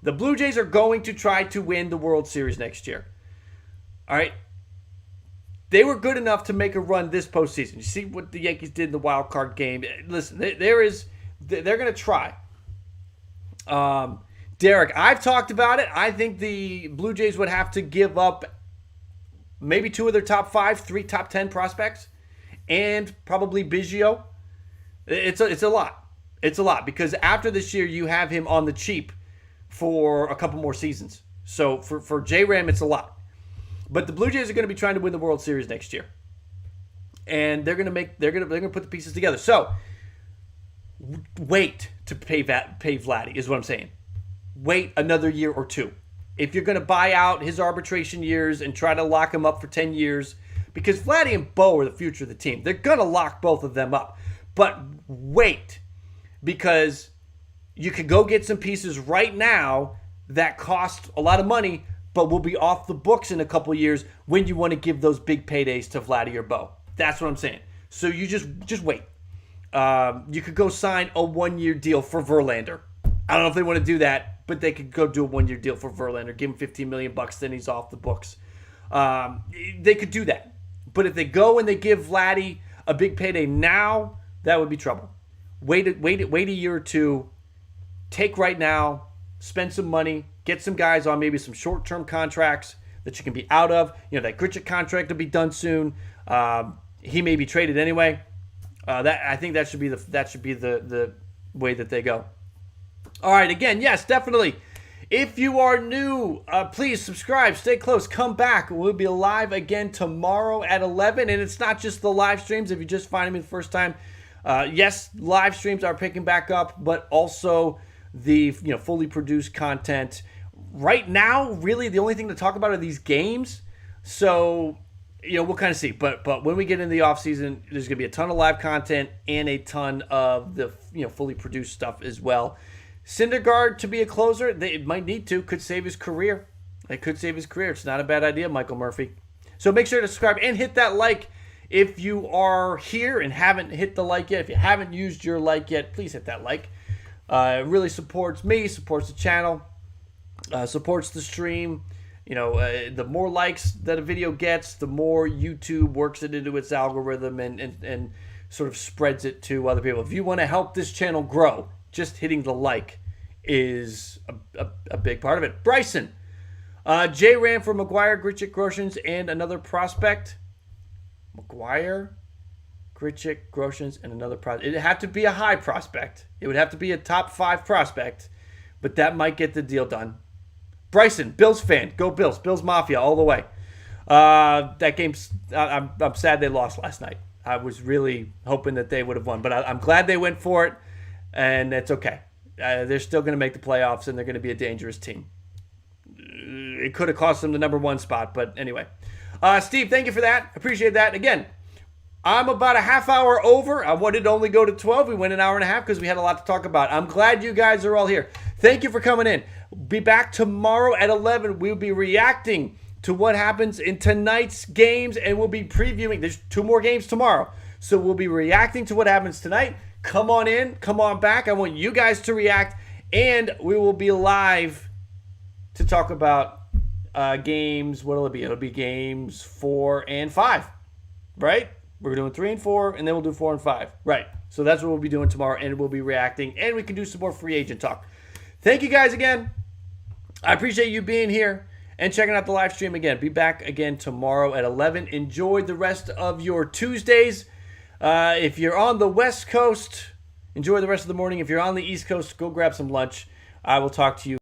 The Blue Jays are going to try to win the World Series next year. All right. They were good enough to make a run this postseason. You see what the Yankees did in the wild card game. Listen, they're going to try. Derek, I've talked about it. I think the Blue Jays would have to give up maybe 2 of their top 5, 3 top 10 prospects, and probably Biggio. It's a lot. It's a lot because after this year, you have him on the cheap for a couple more seasons. So for J-Ram, it's a lot. But the Blue Jays are going to be trying to win the World Series next year, and they're going to put the pieces together. So wait to pay Vladdy is what I'm saying. Wait another year or 2. If you're going to buy out his arbitration years and try to lock him up for 10 years, because Vladdy and Bo are the future of the team. They're going to lock both of them up. But wait, because you could go get some pieces right now that cost a lot of money, but will be off the books in a couple of years when you want to give those big paydays to Vladdy or Bo. That's what I'm saying. So you just wait. You could go sign a 1-year deal for Verlander. I don't know if they want to do that, but they could go do a 1-year deal for Verlander, give him $15 million, then he's off the books. They could do that. But if they go and they give Vladdy a big payday now, that would be trouble. Wait a year or 2. Take right now, spend some money, get some guys on maybe some short-term contracts that you can be out of. You know, that Grichuk contract will be done soon. He may be traded anyway. I think that should be the way that they go. All right, again, yes, definitely. If you are new, please subscribe, stay close, come back. We'll be live again tomorrow at 11, and it's not just the live streams. If you're just finding me the first time, yes, live streams are picking back up, but also the fully produced content. Right now, really, the only thing to talk about are these games. So, we'll kind of see. But when we get into the offseason, there's going to be a ton of live content and a ton of the fully produced stuff as well. Syndergaard to be a closer, they might need to. Could save his career. It could save his career. It's not a bad idea, Michael Murphy. So make sure to subscribe and hit that like if you are here and haven't hit the like yet. If you haven't used your like yet, please hit that like. It really supports me, supports the channel, supports the stream. The more likes that a video gets, the more YouTube works it into its algorithm and sort of spreads it to other people. If you want to help this channel grow, just hitting the like is a big part of it. Bryson, J-Ram for McGuire, Grichuk, Groshans, and another prospect. McGuire, Grichuk, Groshans, and another prospect. It'd have to be a high prospect. It would have to be a top 5 prospect, but that might get the deal done. Bryson, Bills fan. Go Bills. Bills Mafia all the way. That game's... I'm sad they lost last night. I was really hoping that they would have won, but I'm glad they went for it, and it's okay. They're still going to make the playoffs, and they're going to be a dangerous team. It could have cost them the number 1 spot, but anyway. Steve, thank you for that. Appreciate that. Again, I'm about a half hour over. I wanted to only go to 12. We went an hour and a half because we had a lot to talk about. I'm glad you guys are all here. Thank you for coming in. Be back tomorrow at 11. We'll be reacting to what happens in tonight's games, and we'll be previewing. There's 2 more games tomorrow. So we'll be reacting to what happens tonight. Come on in. Come on back. I want you guys to react, and we will be live to talk about games. What will it be? It'll be games 4 and 5, right? We're doing 3 and 4, and then we'll do 4 and 5. Right. So that's what we'll be doing tomorrow, and we'll be reacting, and we can do some more free agent talk. Thank you guys again. I appreciate you being here and checking out the live stream again. Be back again tomorrow at 11. Enjoy the rest of your Tuesdays. If you're on the West Coast, enjoy the rest of the morning. If you're on the East Coast, go grab some lunch. I will talk to you